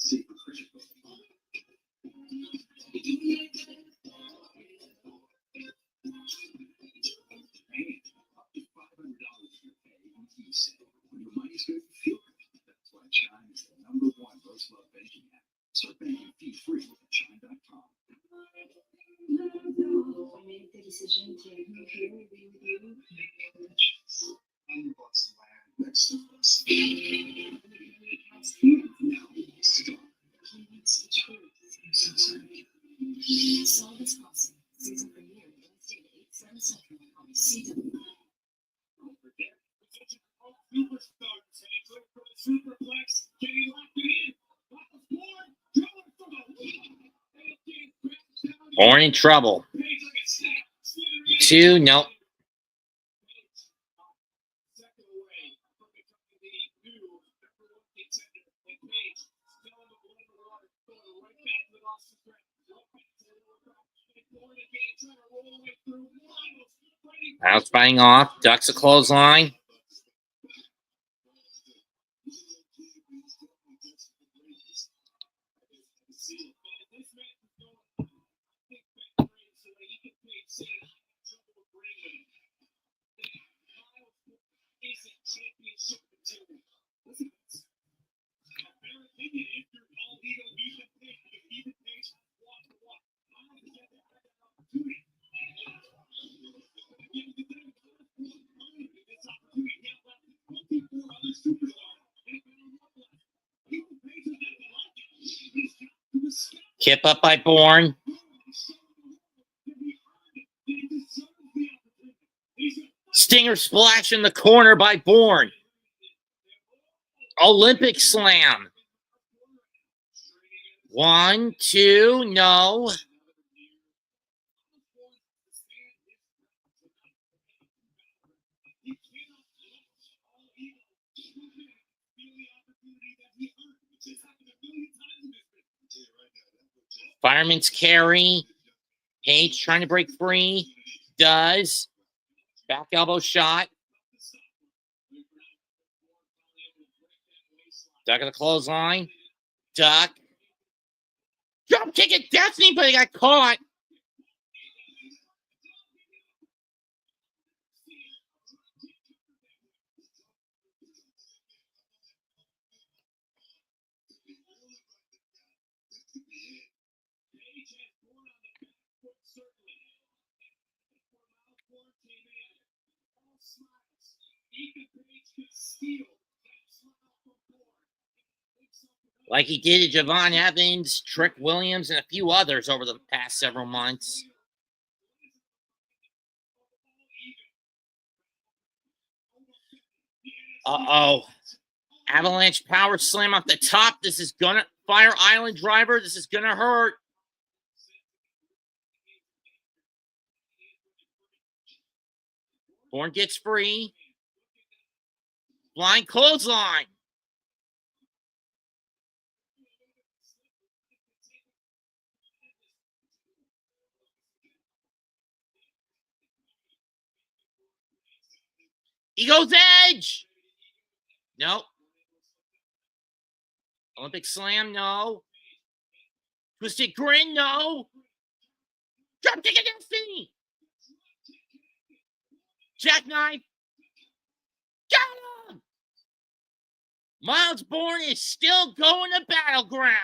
Born in trouble. 2, nope. Miles fighting off, ducks a clothesline. Kip up by Bourne. Stinger splash in the corner by Bourne. Olympic slam. 1, 2, no. Fireman's carry. Page trying to break free. Does. Back elbow shot. Duck of the clothesline. Duck. Drop kick at Destiny, but he got caught. Like he did to Javon Evans, Trick Williams, and a few others over the past several months. Uh-oh. Avalanche power slam off the top. This is gonna Fire Island driver. This is gonna hurt. Bourne gets free. Flying clothesline. Ego's Edge. Nope. Olympic slam, no. Twisted grin, no. Drop kick at Destiny. Jackknife. Got him. Miles Bourne is still going to Battleground.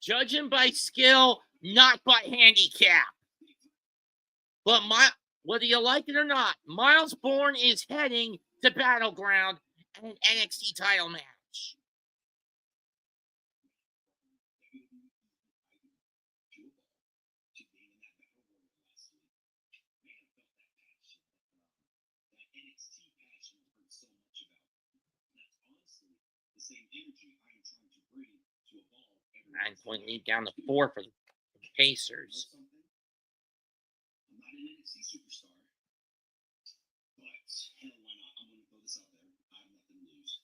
Judging by skill, not by handicap. But whether you like it or not, Miles Bourne is heading to Battleground and an NXT title match. Nine-point lead down to 4 for the Pacers. I'm not an NXT superstar, but hell, why not? I'm going to throw this out there. I have nothing to lose.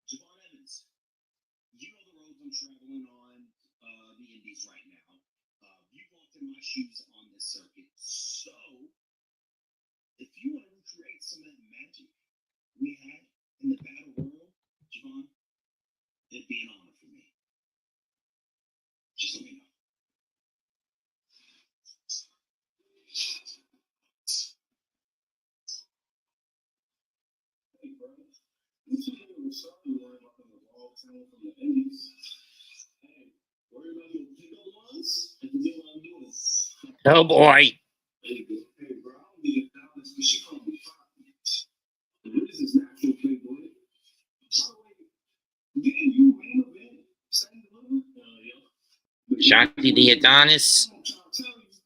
Javon Evans, you know the roads I'm traveling on the Indies right now. You've walked in my shoes on this circuit. So, if you want to recreate some of that magic we had in the battle world, Javon, it'd be an honor for me. Just let me know. Hey, bro. You see him with something line up in the wall town from the 80s. Hey, worry about your Oh boy. Hey, bro, I don't need $1, but she called me 5 minutes. This is natural playboy. By the way, didn't you main event Stand Deliver? Yeah. Shanti the Adonis. I'm trying to tell you,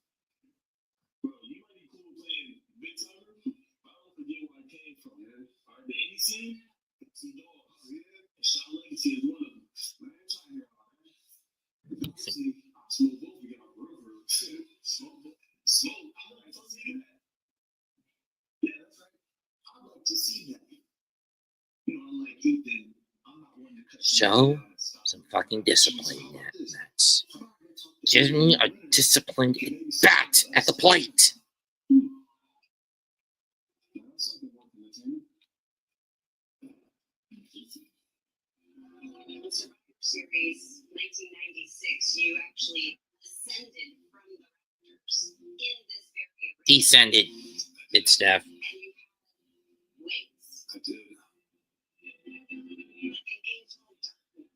bro, you might be cool playing Big Tiger, but I don't forget where I came from, man. All right, the indie scene, some dogs, yeah. And Shaw Legacy is one of them. Man, I'm trying to hear all that. See, I smoke both of y'all, bro. Smoke. I like to see that. Yeah, that's right. I like to see that. You know, unlike Ethan, I'm not one to cut Show some fucking discipline in that match. Give me a disciplined bat at the plate. Series 1996, you actually ascended from the Raptors in this very arena. Descended. Good stuff. And you had wings. I did. Like an angel of darkness.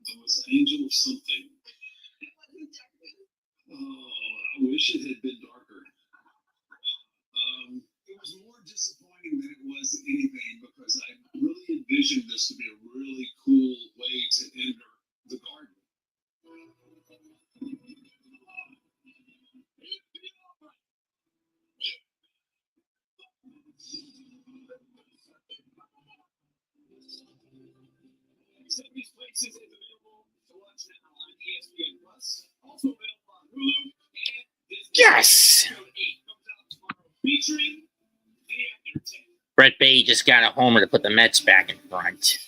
I was an angel of something. It wasn't darkness. Oh, I wish it had been darker. It was more disappointing than it was anything because I really envisioned this to be a really cool way to enter the garden. Some of these places is available to watch now on ESPN Plus, also available on Hulu and Disney. Yes! Episode 8 comes out tomorrow, featuring the Undertaker. Brett Bay just got a homer to put the Mets back in front.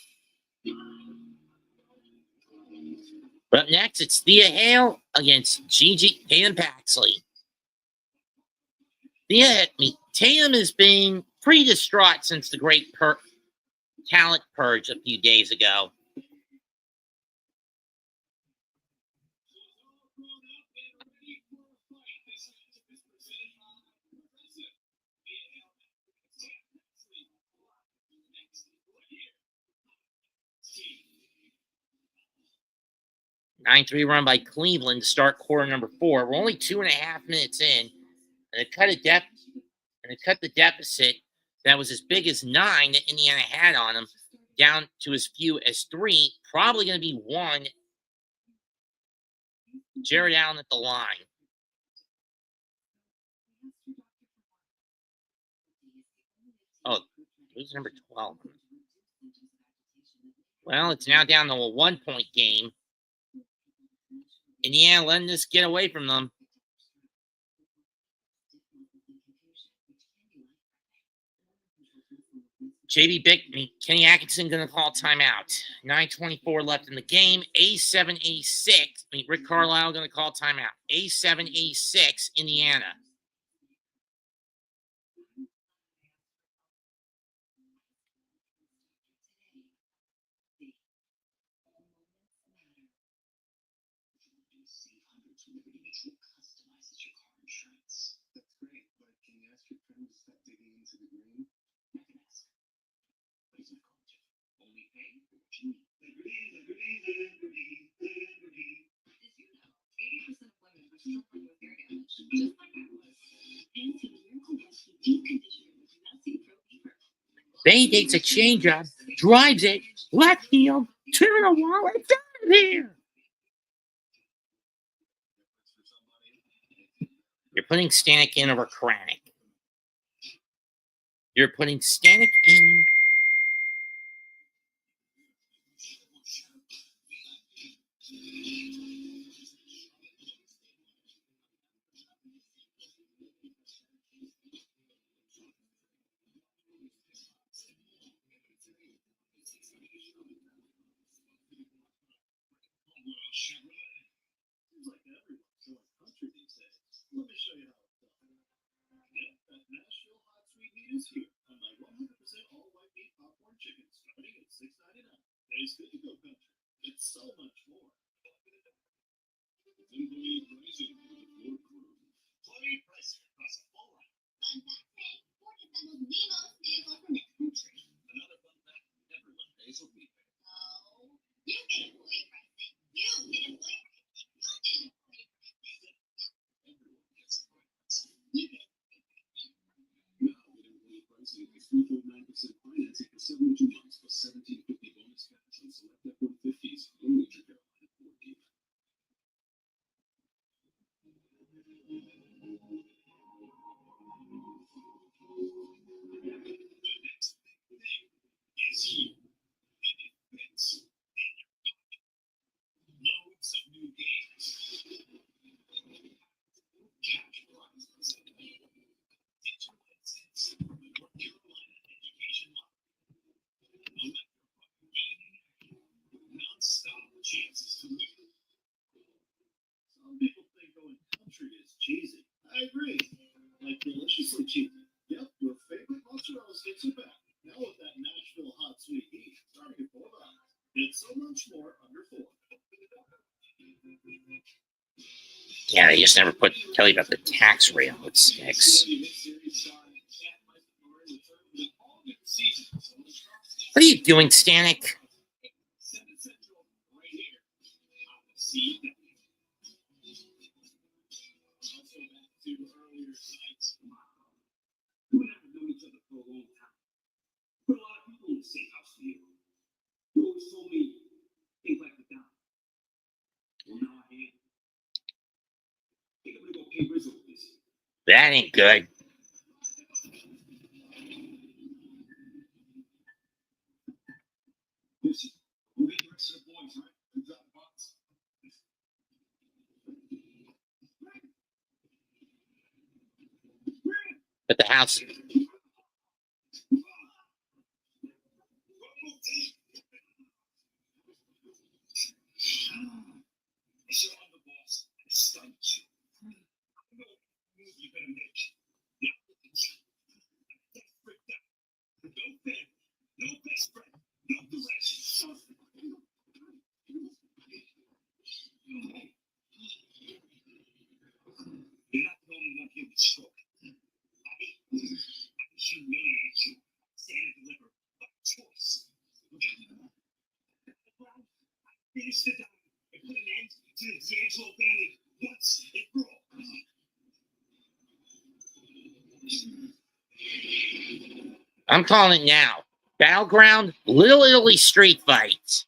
But up next, it's Thea Hale against Gigi Tatum Paxley. Tatum has been pretty distraught since the great talent purge a few days ago. A 9-3 run by Cleveland to start quarter number 4. We're only 2.5 minutes in, and it cut the deficit that was as big as 9 that Indiana had on them down to as few as 3. Probably going to be 1. Jared Allen at the line. Oh, who's number 12? Well, it's now down to a 1-point game. Indiana letting this get away from them. Kenny Atkinson going to call timeout. 9:24 left in the game. A7A6. Rick Carlisle going to call timeout. A7A6, Indiana. Bay takes a changeup, drives it, left field, to the wall, it's out of here. You're putting Stanek in over Kranick. You're putting Stanek in. Let me show you how it's done. Yeah, that Nashville hot sweet meat is here on my 100% all white meat popcorn chicken, starting at $6.99. Tastes good to go country. It's so much more. Simply pricing for the Ford crew. Plenty pricing across a full line. Fun fact today, Ford is the most famous vehicle from this country. Another fun fact: everyone pays what we pay. Oh, you get employee pricing. You get employee pricing. You get employee pricing. Kentucky's only Carolina 14. The next big thing is here, and it fits in your pocket. Loads of new games. Cash prizes. Digital headsets from the North Carolina Education Lottery. Electrifying gaming action. Non-stop chances to win. Some people think going country is cheesy. I agree. Like deliciously cheesy. Yep, your favorite mozzarella sticks are back. Now with that Nashville hot sweet heat, starting at $4. It's so much more under $4. Yeah, they just never tell you about the tax rate on sticks. What are you doing, Stanek? You and I have known each other for a long time. Put a lot of people in the same house for you. You always told me, think like the down. Well, now I am. I think I'm gonna go pay Rizzo with this. That ain't good. Listen, we'll get the rest of the boys, right? We drop bots. But the house. You're on the boss. I stunned you. I know what move you better make. Now look at you. I'm freaked out. No family, no best friend, no direction. You're not the only one here with stroke. I humiliate you. Stand and deliver. By choice. Look at me. I finished the job and put an end to the D'Angelo family once and for all. I'm calling it now. Battleground, Little Italy street fight.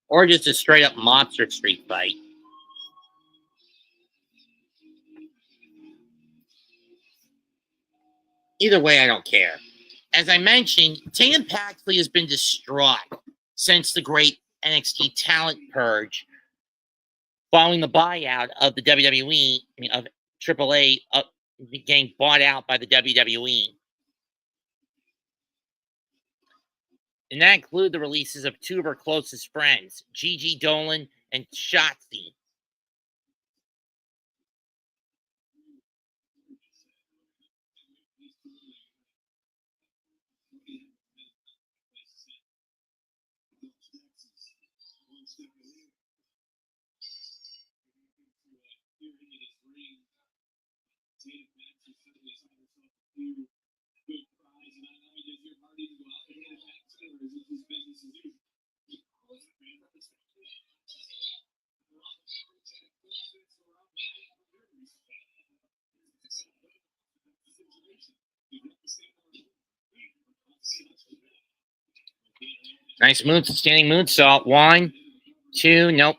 Or just a straight up monster street fight. Either way, I don't care. As I mentioned, Tatum Paxley has been distraught since the great NXT talent purge following the buyout of the WWE, of AAA, getting bought out by the WWE. And that included the releases of two of her closest friends, Gigi Dolan and Shotzi. Nice standing moonsault. 1, 2, nope.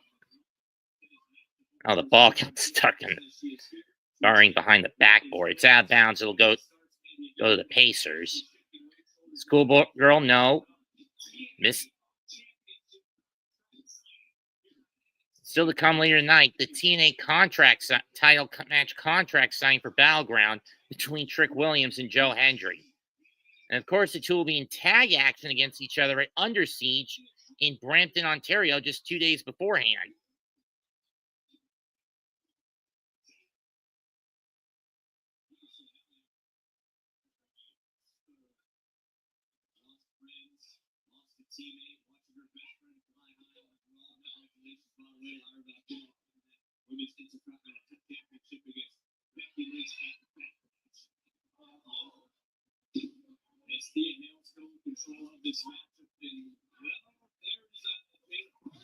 Oh, the ball got stuck in burying behind the backboard. It's out of bounds. It'll go to the Pacers. Schoolgirl, no. Miss. Still to come later tonight, the TNA title match contract signed for Battleground between Trick Williams and Joe Hendry. And of course, the two will be in tag action against each other at Under Siege in Brampton, Ontario, just 2 days beforehand.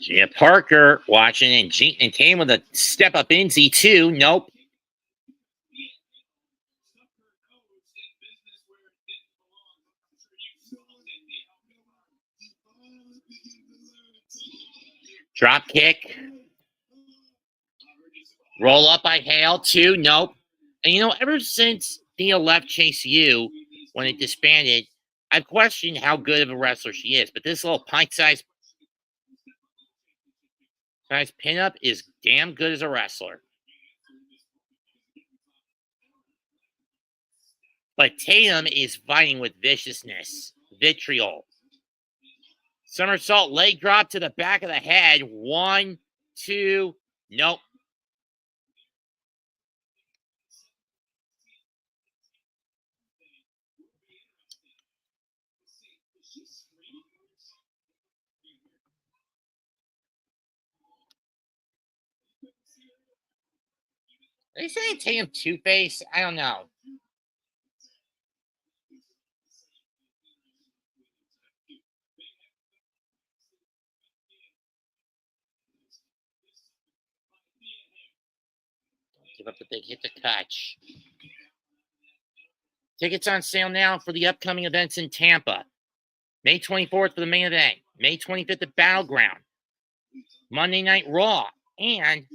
Yeah, Parker watching and came with a step up in Z2. Nope. Drop kick. Roll up by Hale. 2. Nope. And you know, ever since Thea left Chase U when it disbanded, I've questioned how good of a wrestler she is. But this little pint-sized pinup is damn good as a wrestler. But Tatum is fighting with viciousness. Vitriol. Somersault leg drop to the back of the head. 1, 2. Nope. Are they saying Tatum Two-Face? I don't know. Give up the big hit to catch. Tickets on sale now for the upcoming events in Tampa. May 24th for the main event. May 25th at Battleground. Monday Night Raw and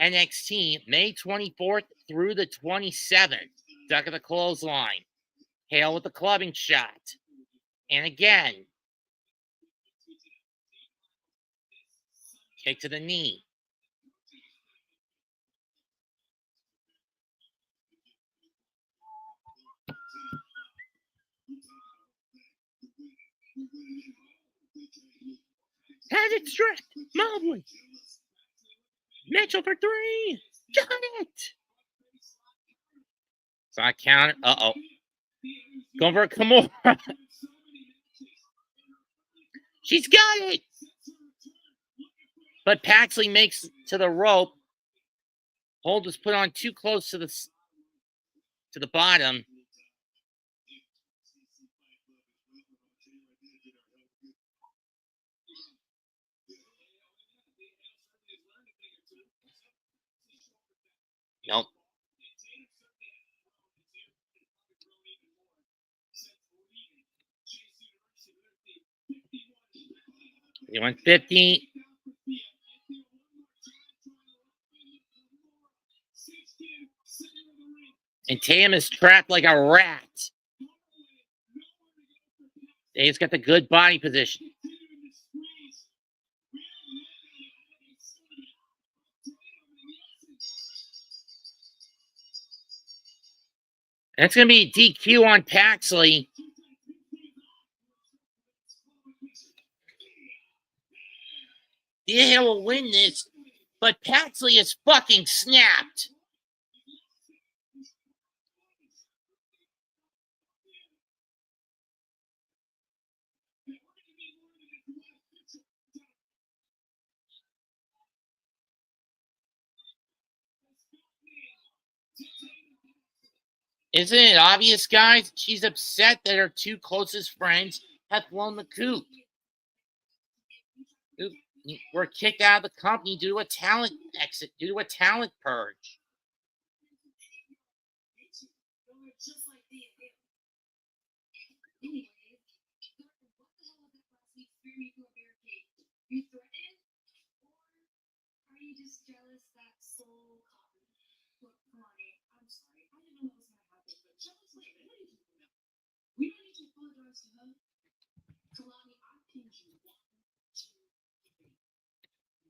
NXT May 24th through the 27th. Duck of the clothesline. Hale with the clubbing shot. And again. Kick to the knee. Has it stripped. Mobley. Mitchell for 3. Got it. So I count. Uh-oh. Going for a Kimura. She's got it. But Paxley makes to the rope. Hold was put on too close to the bottom. Nope. He went 50. And Tatum is trapped like a rat. He's got the good body position. And it's going to be a DQ on Paxley. Thea will win this, but Paxley is fucking snapped. Isn't it obvious, guys? She's upset that her 2 closest friends have blown the coop. Were kicked out of the company due to a talent exit, due to a talent purge.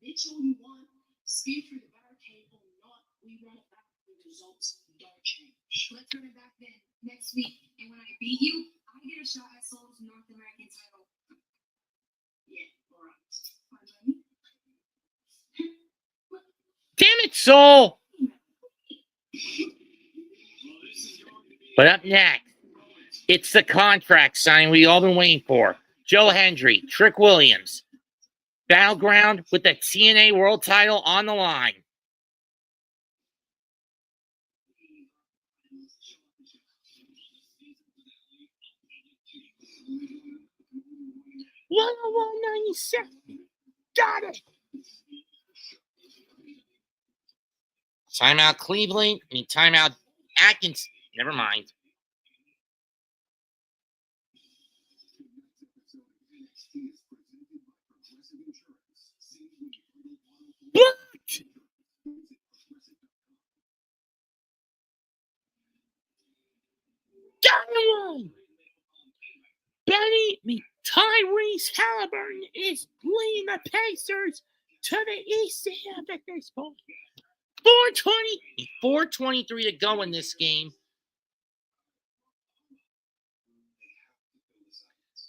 Bitch all you want, skate through the barricade or not, we run it back. The results don't change. Let's run it back then, next week. And when I beat you, I get a shot at Soul's North American title. Yeah, alright. Damn it, Soul! But up next, it's the contract signing we all been waiting for. Joe Hendry, Trick Williams. Battleground with the TNA World title on the line. $101.97. Got it. Timeout Cleveland. Timeout Atkins. Never mind. Chris Halliburton is leading the Pacers to the ECF at this point. 4:23 to go in this game.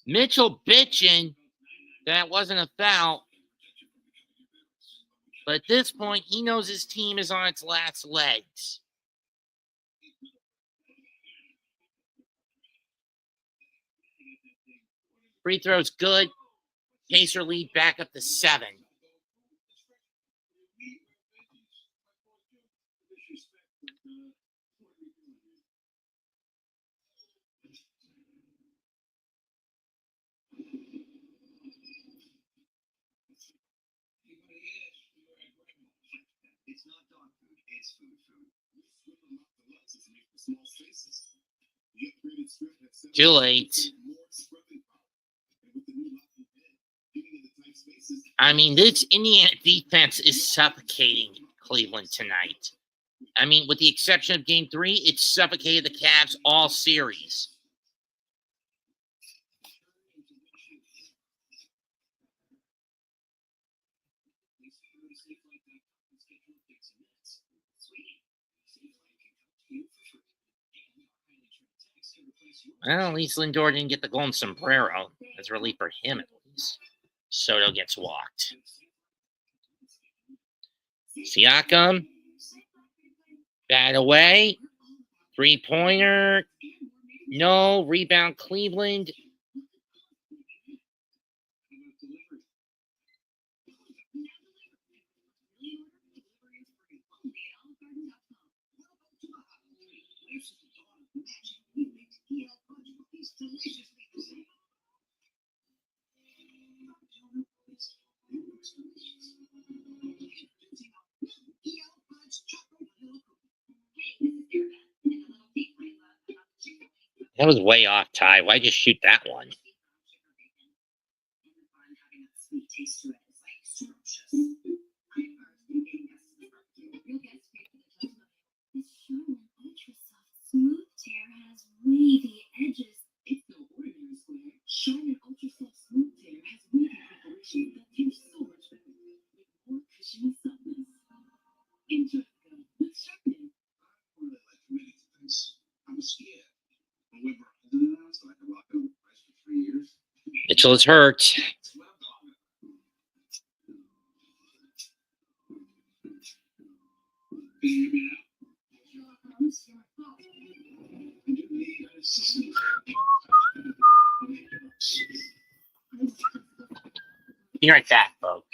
Mitchell bitching that wasn't a foul. But at this point, he knows his team is on its last legs. Free throw's good. Pacer lead back up to 7. Too late. I mean, this Indiana defense is suffocating Cleveland tonight. I mean, with the exception of Game 3, it's suffocated the Cavs all series. Well, at least Lindor didn't get the golden sombrero as relief for him, at least. Soto gets walked. Siakam. Bat away. 3-pointer. No. Rebound Cleveland. That was way off, Ty. Why'd you shoot that one? Smooth tear has wavy edges. It's no ordinary square. Charmin Ultra Soft Smooth Tear has wavy preparation that tears so much better with more cushiony softness. Enjoy with Charmin. I really like committing to things. I'm scared. I went Verizon so I can lock in the price for 3 years. Mitchell is hurt. That's what I'm talking about. Can you hear me now? Be right back, folks.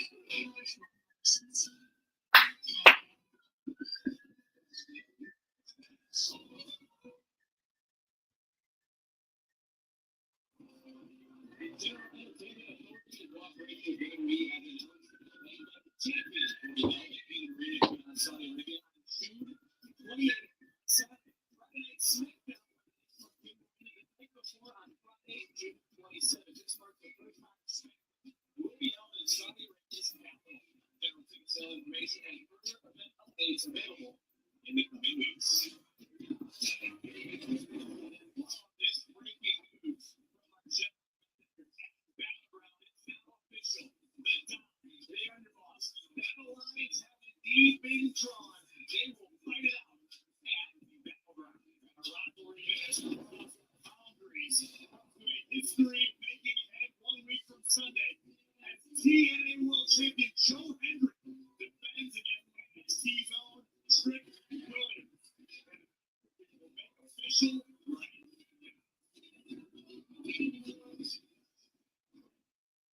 It's the making head 1 week from Sunday as TNA World Champion Hendry defends against NXT's own Trick Williams. Official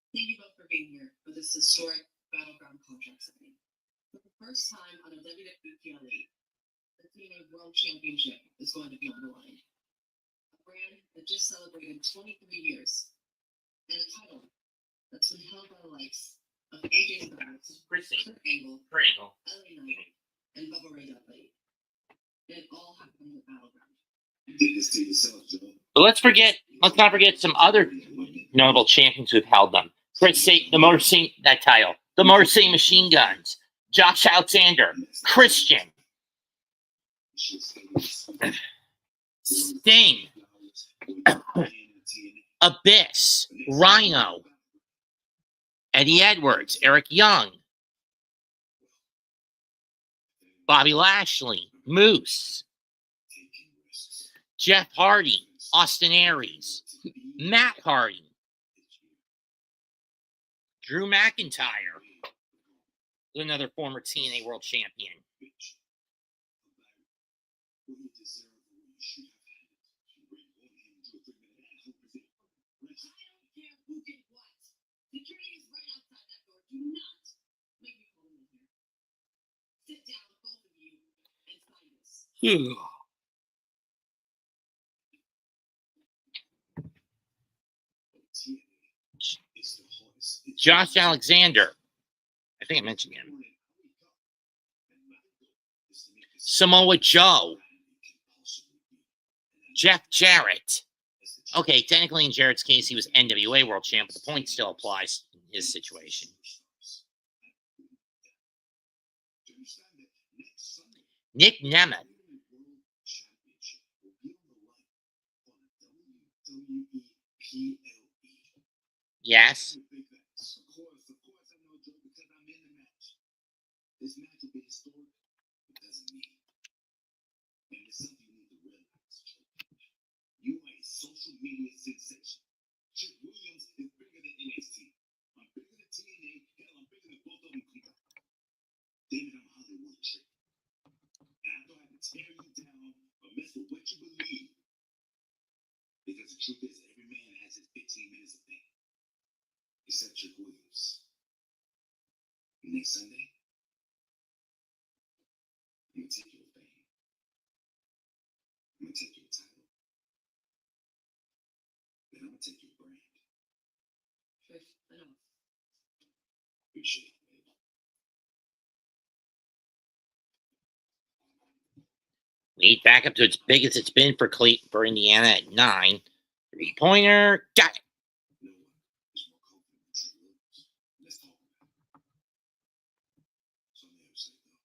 Thank you both for being here for this historic Battleground contract signing. For the first time on a WWE PLE, the TNA World Championship is going to be on the line. A brand that just celebrated 23 years, and a title that's been held by the likes of AJ Styles, Kurt Angle, LA Knight, and Bubba Ray Dudley. It all happened at Battleground. You did this to yourself, Joe. But let's not forget some other notable champions who've held them. The Motor City Machine Guns, Josh Alexander, Christian, Sting, Abyss, Rhino, Eddie Edwards, Eric Young, Bobby Lashley, Moose, Jeff Hardy, Austin Aries, Matt Hardy, Drew McIntyre, another former TNA World Champion. Security is right outside that door. Do not make me pull in here. Sit down, both of you, and sign this. Josh Alexander. I think I mentioned him. Samoa Joe. Jeff Jarrett. Okay, technically in Jarrett's case, he was NWA World Champ, but the point still applies in his situation. Nick Nemeth. Yes. This match will be historic because of me. And it's something you need to realize. You are a social media sensation. Trick Williams is bigger than NXT. I'm bigger than TNA. Hell, I'm bigger than both of them combined. David, I'm Hollywood Trick. And I don't have to tear you down or mess with what you believe. Because the truth is, every man has his 15 minutes of fame. Except Trick Williams. Next Sunday, I'm going to take your fame. I'm going to take your title. Then I'm going to take your brand. Trish, enough. Appreciate it, baby. Lead back up to its biggest it's been for Indiana at 9. 3-pointer. Got it. No one is more confident than Trick Williams. Let's talk about it. So on the other side, though.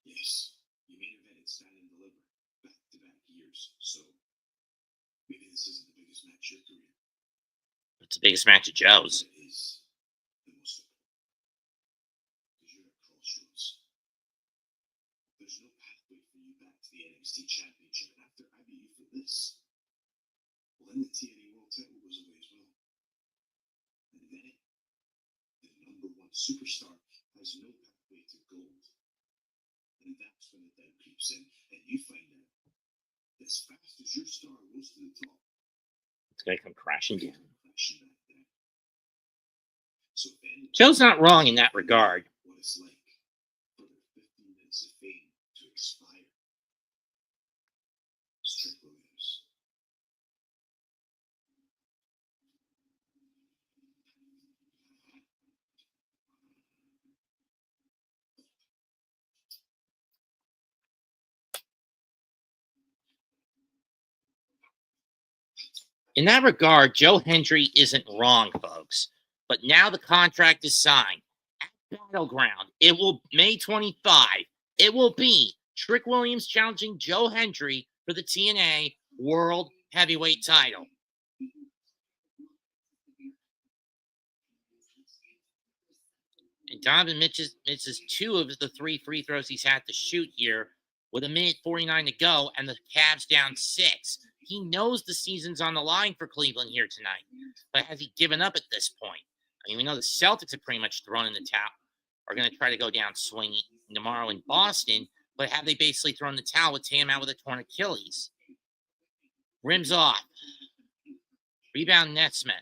Yes, you main event stand and deliver back-to-back years. So maybe this isn't the biggest match of your career. It's the biggest match of Joe's. It is the most important. Because you're at crossroads. There's no pathway for you back to the NXT Championship after I beat you for this. Well, then the TNA World title goes away as well. And then the number one superstar has no pathway to gold. And that's when the doubt creeps in, and you find out as fast as your star rose to the top, It's going to come crashing down. crashing back down. So then, Joe's not wrong in that regard. what it's like for their 15 minutes of fame to expire. It's Trick Williams. In that regard, Joe Hendry isn't wrong, folks. But now the contract is signed. At Battleground, it will May 25. It will be Trick Williams challenging Joe Hendry for the TNA World Heavyweight title. And Donovan misses 2 of the 3 free throws he's had to shoot here with 1:49 to go, and the Cavs down 6. He knows the season's on the line for Cleveland here tonight, but has he given up at this point? I mean, we know the Celtics have pretty much thrown in the towel, are going to try to go down swinging tomorrow in Boston, but have they basically thrown the towel with Tam out with a torn Achilles? Rims off. Rebound Nesmith.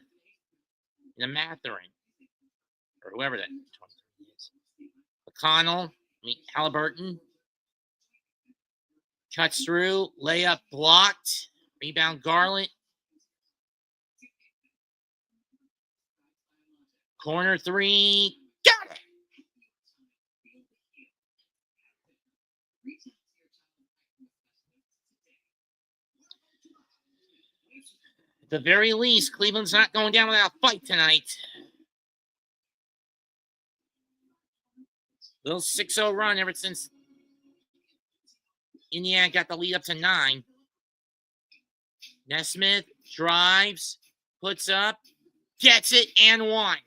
And a Matherin. Or whoever that 23 is. McConnell. Halliburton. Cuts through. Layup blocked. Rebound Garland. Corner 3. Got it! At the very least, Cleveland's not going down without a fight tonight. Little 6-0 run ever since Indiana got the lead up to 9. Nesmith drives, puts up, gets it and won.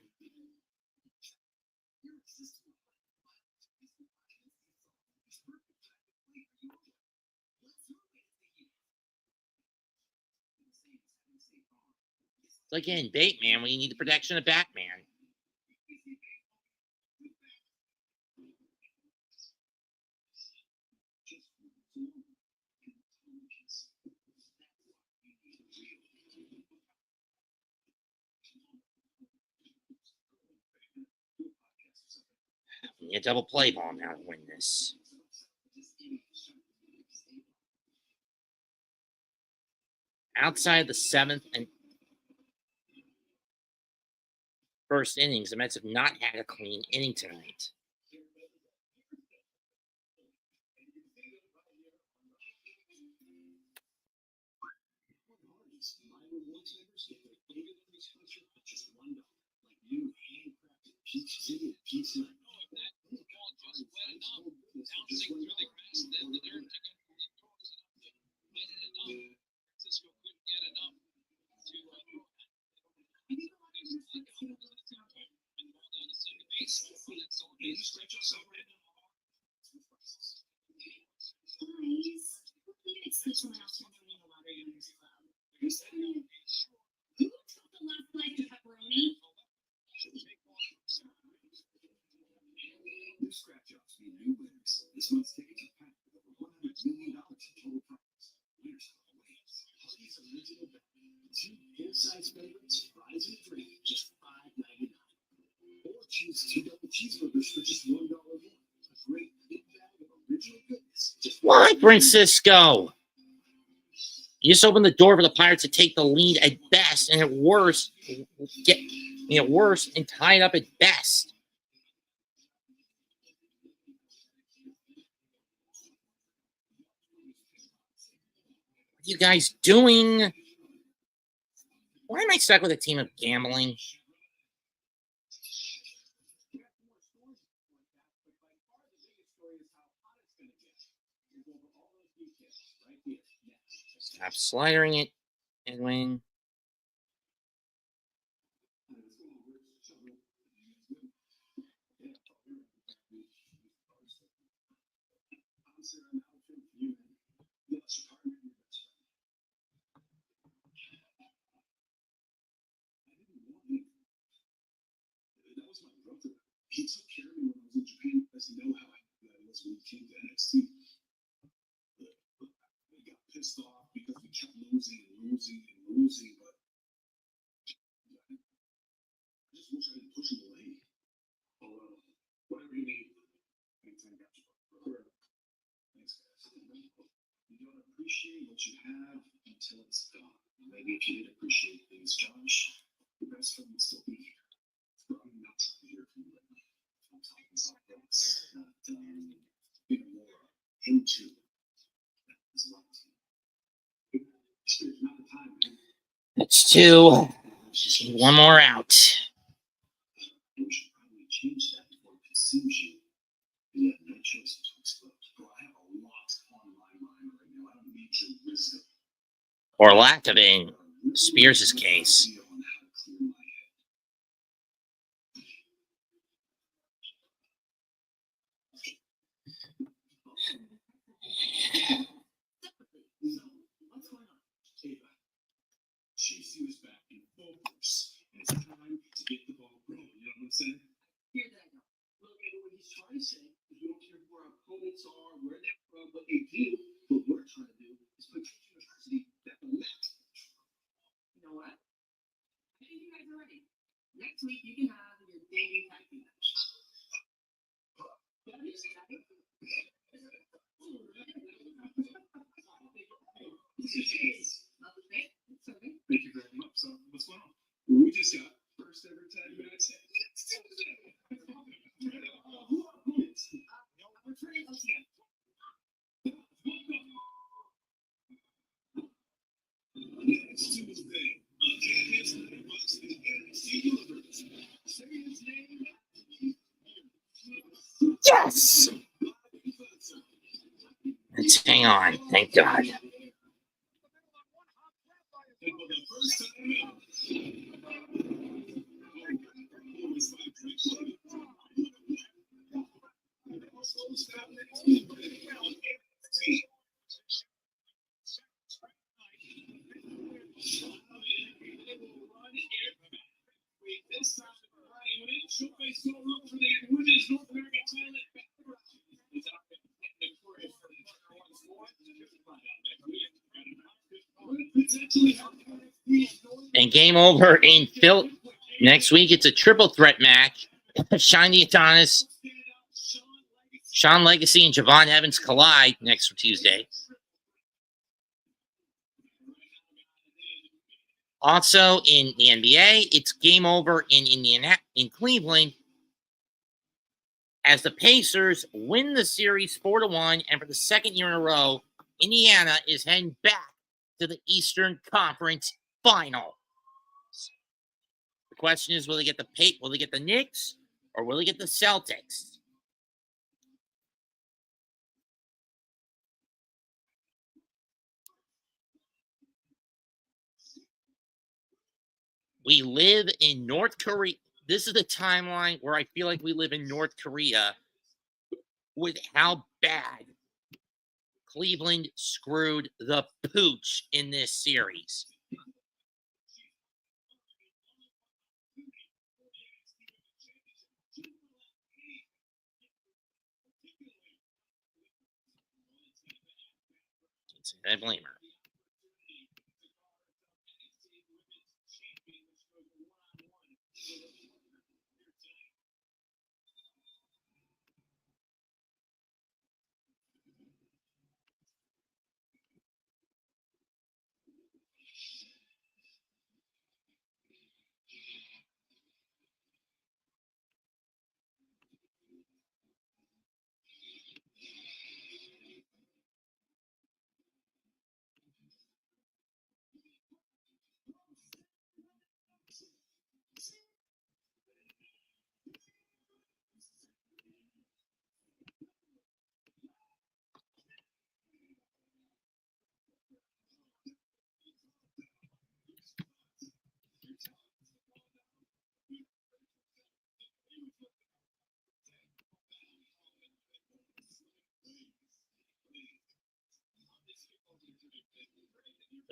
It's like in Batman when you need the protection of Batman. We need a double play ball now to win this. Outside the 7th and first innings, the Mets have not had a clean inning tonight. This month's tickets are packed with over $100 million in total prizes. Winners come away. Holly's original bet. 2 full-size favorites, fries and drink, just $5.99. Or choose 2 double cheeseburgers for just $1 more. A great big bag of original goodness. Why, Francisco? You just opened the door for the Pirates to take the lead at best, and at worst, and tie it up at best. What are you guys doing? Why am I stuck with a team of gambling? Stop sliding it, Edwin. He took care of me when I was in Japan. He doesn't know how I was when he came to NXT. But we got pissed off because we kept losing. But I just wish I didn't push him away. Oh, whatever you need. Anytime, got you. Thanks, guys. You don't appreciate what you have until it's gone. Maybe if you did appreciate things, Josh, your best friend would still be here. But I'm not trying to hear from you right now. I'm talking about this, not being more into this life. It's not the time, man. That's 2. Just need one more out. And we should probably change that before it consumes you. You have no choice to explode. Bro, I have a lot on my mind right now. I don't need your wisdom. Or lack of it in Spears' case. JC was back in full force, and it's time to get the ball rolling. You know what I'm saying? Hear that now. Well, what he's trying to say is we don't care who our opponents are, where they're from, what they do. What we're trying to do is put university that the Mets. You know what? I think you guys are ready. Next week you can have your debut tag team match. Thank you very much. So, what's going on? Well, we just got first ever tag match. Next Tuesday, on Champions Night Watch the NXT Universe. Say his name. Yes! Let's hang on. Thank God. And for the first time ever, this time, Friday win. She'll face no room for the Women's North American title at Battleground. Is out there victorious for the partner once more. Potentially helping and game over in Phil. Next week, it's a triple threat match. Shiny Adonis, Sean Legacy, and Javon Evans collide next Tuesday. Also in the NBA, it's game over in Cleveland as the Pacers win the series 4-1, and for the second year in a row, Indiana is heading back to the Eastern Conference Final. The question is, will they get the Knicks, or will they get the Celtics? We live in North Korea. This is the timeline where I feel like we live in North Korea with how bad Cleveland screwed the pooch in this series. I blame her.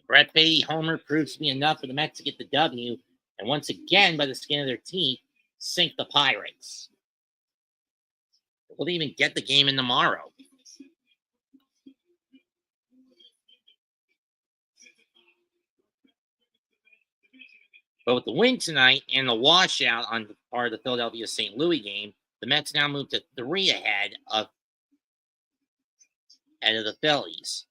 Brett Beatty homer proves to be enough for the Mets to get the W, and once again, by the skin of their teeth, sink the Pirates. Will they even get the game in tomorrow? But with the win tonight and the washout on the part of the Philadelphia-St. Louis game, the Mets now move to 3 ahead of the Phillies.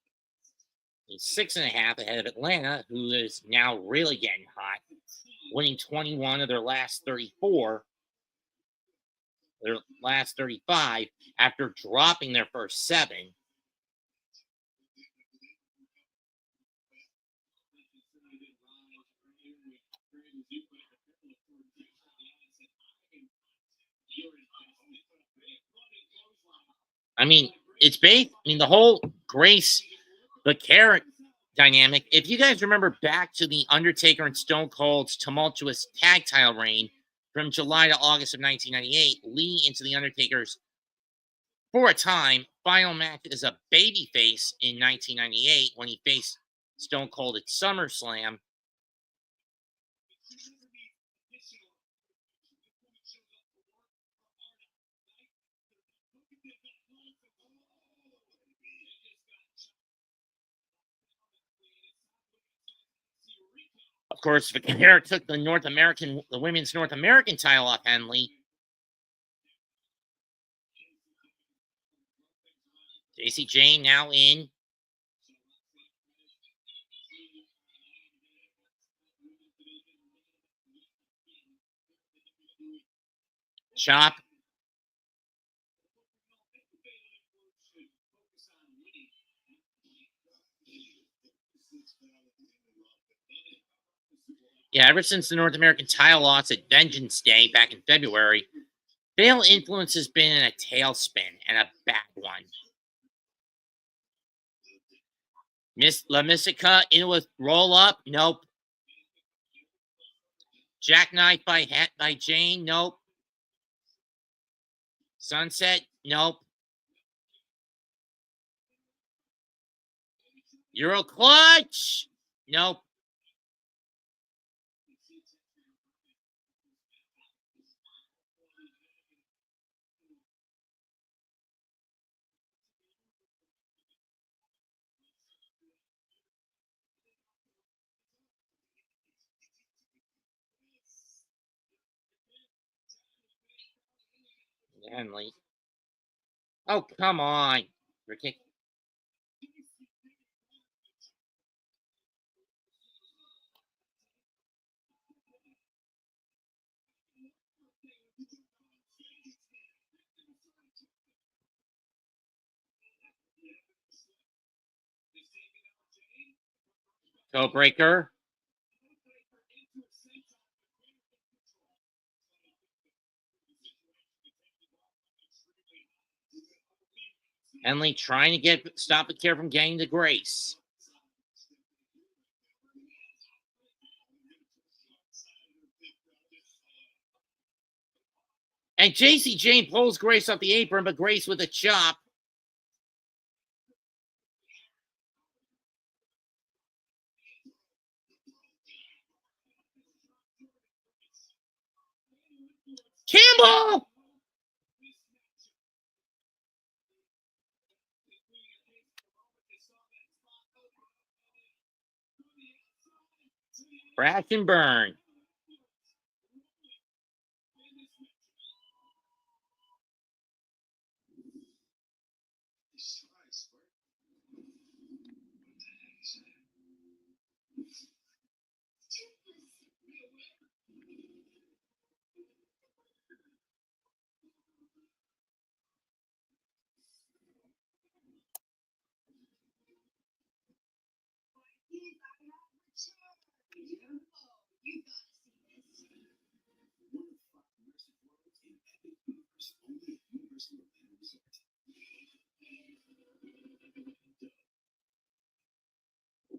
He's 6.5 ahead of Atlanta, who is now really getting hot, winning 21 of their last 34, their last 35, after dropping their first 7. I mean, the whole Grace the Carrot dynamic. If you guys remember back to the Undertaker and Stone Cold's tumultuous tag title reign from July to August of 1998, Lee into the Undertaker's, for a time, final match as a babyface in 1998 when he faced Stone Cold at SummerSlam. Of course, Vaquero took the women's North American title off Henley. Jacy Jayne now in. Chop. Yeah, ever since the North American title loss at Vengeance Day back in February, Fail influence has been in a tailspin, and a bad one. La Mystica in with roll up, nope. Jackknife by Jane, nope. Sunset, nope. Euro clutch, nope. Henry. Oh, come on. Ridiculous. Toe breaker. Henley trying to stop the care from getting to Grace. And JC Jane pulls Grace off the apron, but Grace with a chop. Campbell! Crash and burn.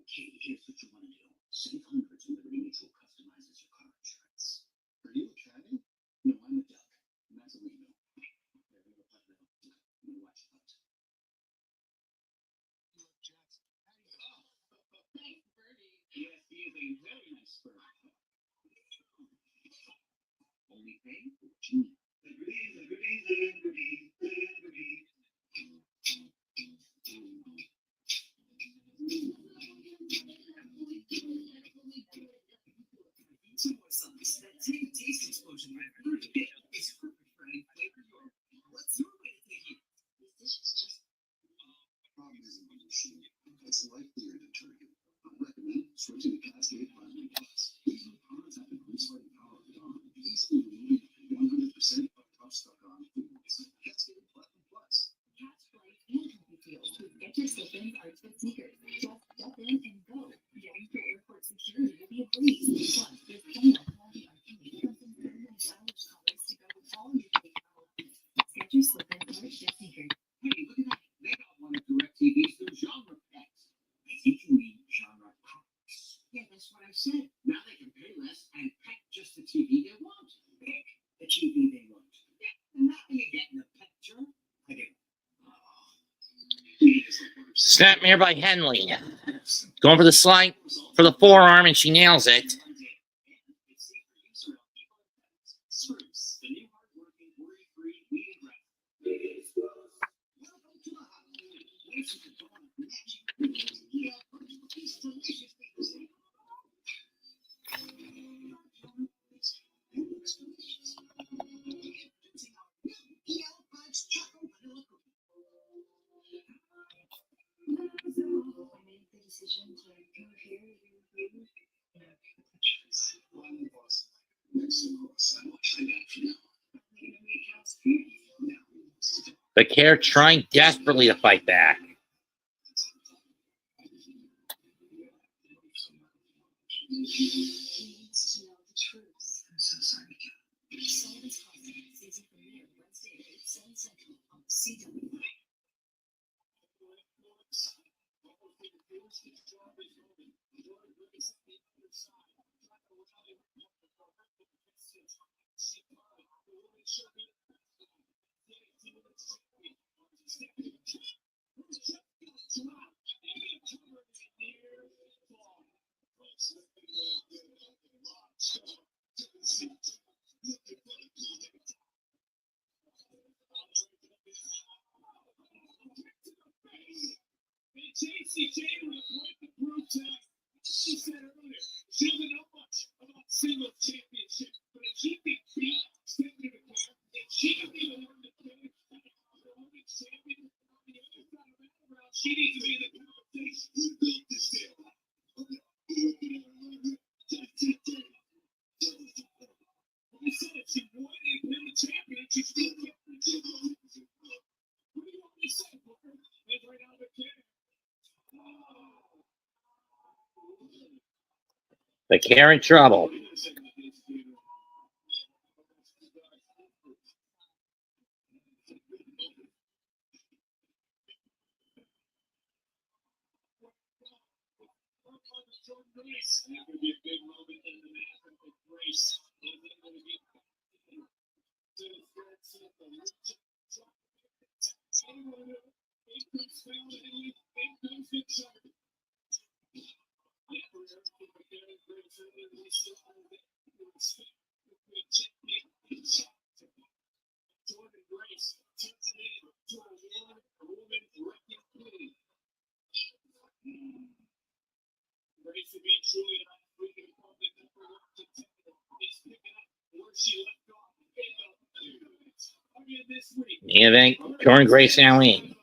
Okay, here's what you want to do. Save hundreds when Liberty Mutual customizes your car insurance. Are you a caddy? No, I'm a duck. And that's a window. There, we go, putt now. I'm gonna watch putt. Nice birdie. Yes, he is a very nice bird. Only pay for what you need. That taste explosion I've heard of is perfect for any flavor you're. What's your way to take it? This dish is just Problem isn't the machine. It's likelier to turn you. I recommend switching to Cascade Plasma Plus. These are products have the grease fighting power of Dawn, easily removing 100% of tough stuck-on foods. Cascade Plasma Plus. catch bright and comfy feels with Get Your Slip-ins Archfoot sneakers. Just step in and go. Getting through airport security will be a breeze. Plus, there's plenty of quality arcade, something thin and stylish colors to go with all your big travel plans. Get Your Slip-ins Archfoot sneakers. Hey, look at that. They got one of DirecTV's new genre packs. I think you mean genre packs. Yeah, that's what I said. Now they can pay less and pick just the TV they want. Pick the TV they want. Yeah, and now you get in the picture. I do. Snapmare by Henley. Going for the slide for the forearm, and she nails it. Spruce, the new hard-working, worry-free weed and grass. Welcome to the holiday. Place at the dawn of magic. Yeah, these delicious things. I made the decision to go here. I'm the boss. Next to Ross, I will try that for now. The Care trying desperately to fight back. He needs to know the truth. I'm so sorry, Kat. Sullivan's Holiday, season premiere Wednesday at 8, 7 Central on CW. She said earlier, she doesn't know much about singles championship, but if she can beat Stephanie McMahon, if she can be the one to The Karen Trouble. The event, Jordan Grace now in.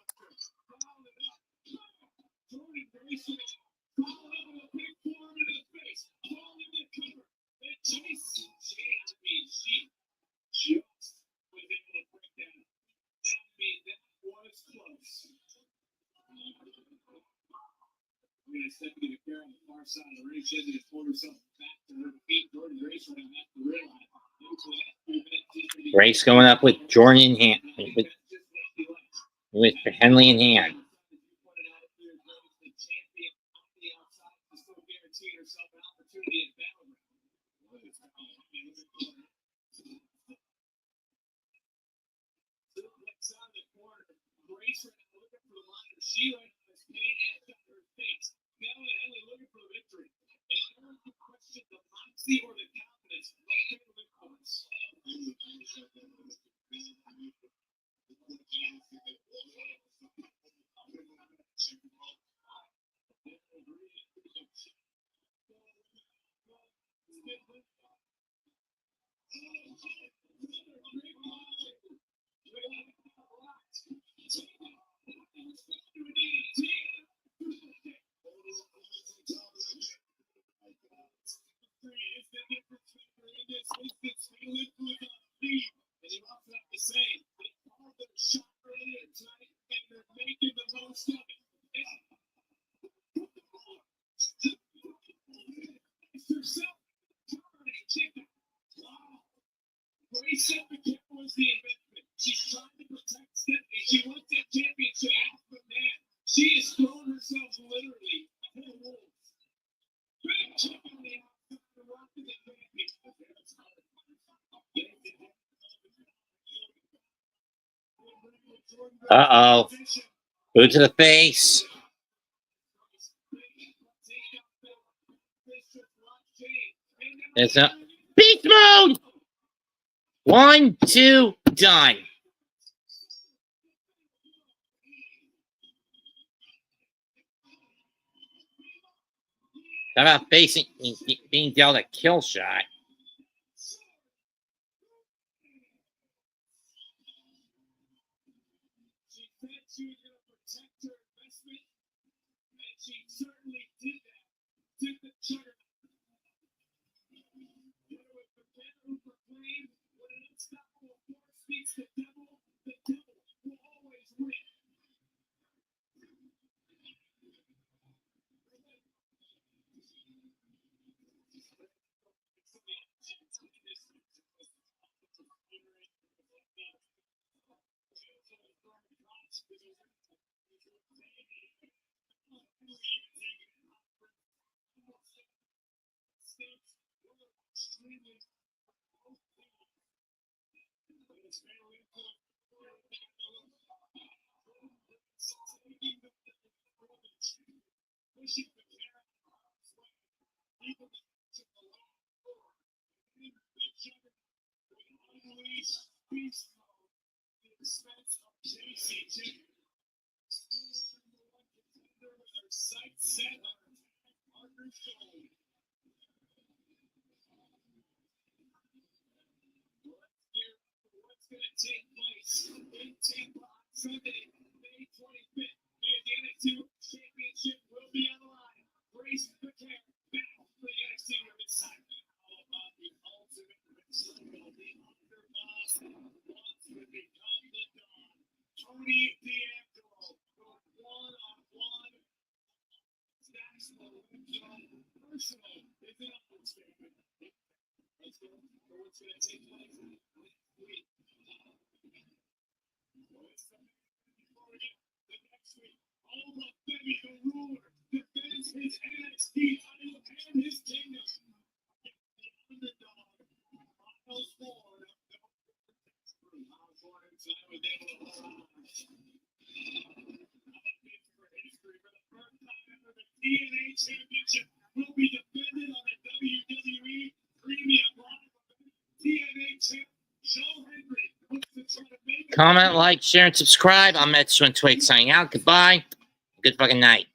Grace going up with Jordan in hand, with Henley in hand. Uh-oh. Boot to the face. It's a beast mode. 1, 2, done. How about facing being dealt a kill shot? Sunday, May 25th, the NXT Championship will be on the line. Grace the Cat, battle for the NXT Women's title. All about the ultimate wrestling, the underboss wants Tony D'Angelo go one-on-one. That's the personal is an understatement. Let's go for what's going to take place next week. Before we get to next week, Oba Femi, the ruler, defends his NXT title and his kingdom. The underdog, Miles Ford, Miles Ford himself was able to hold on. For history, for the first time ever, the TNA Championship will be defended on the WWE Premium Live event. TNA Champ Joe Hendry looks to try to make Comment, like, share, and subscribe. I'm Ed Swin Twig signing out. Goodbye. Good fucking night.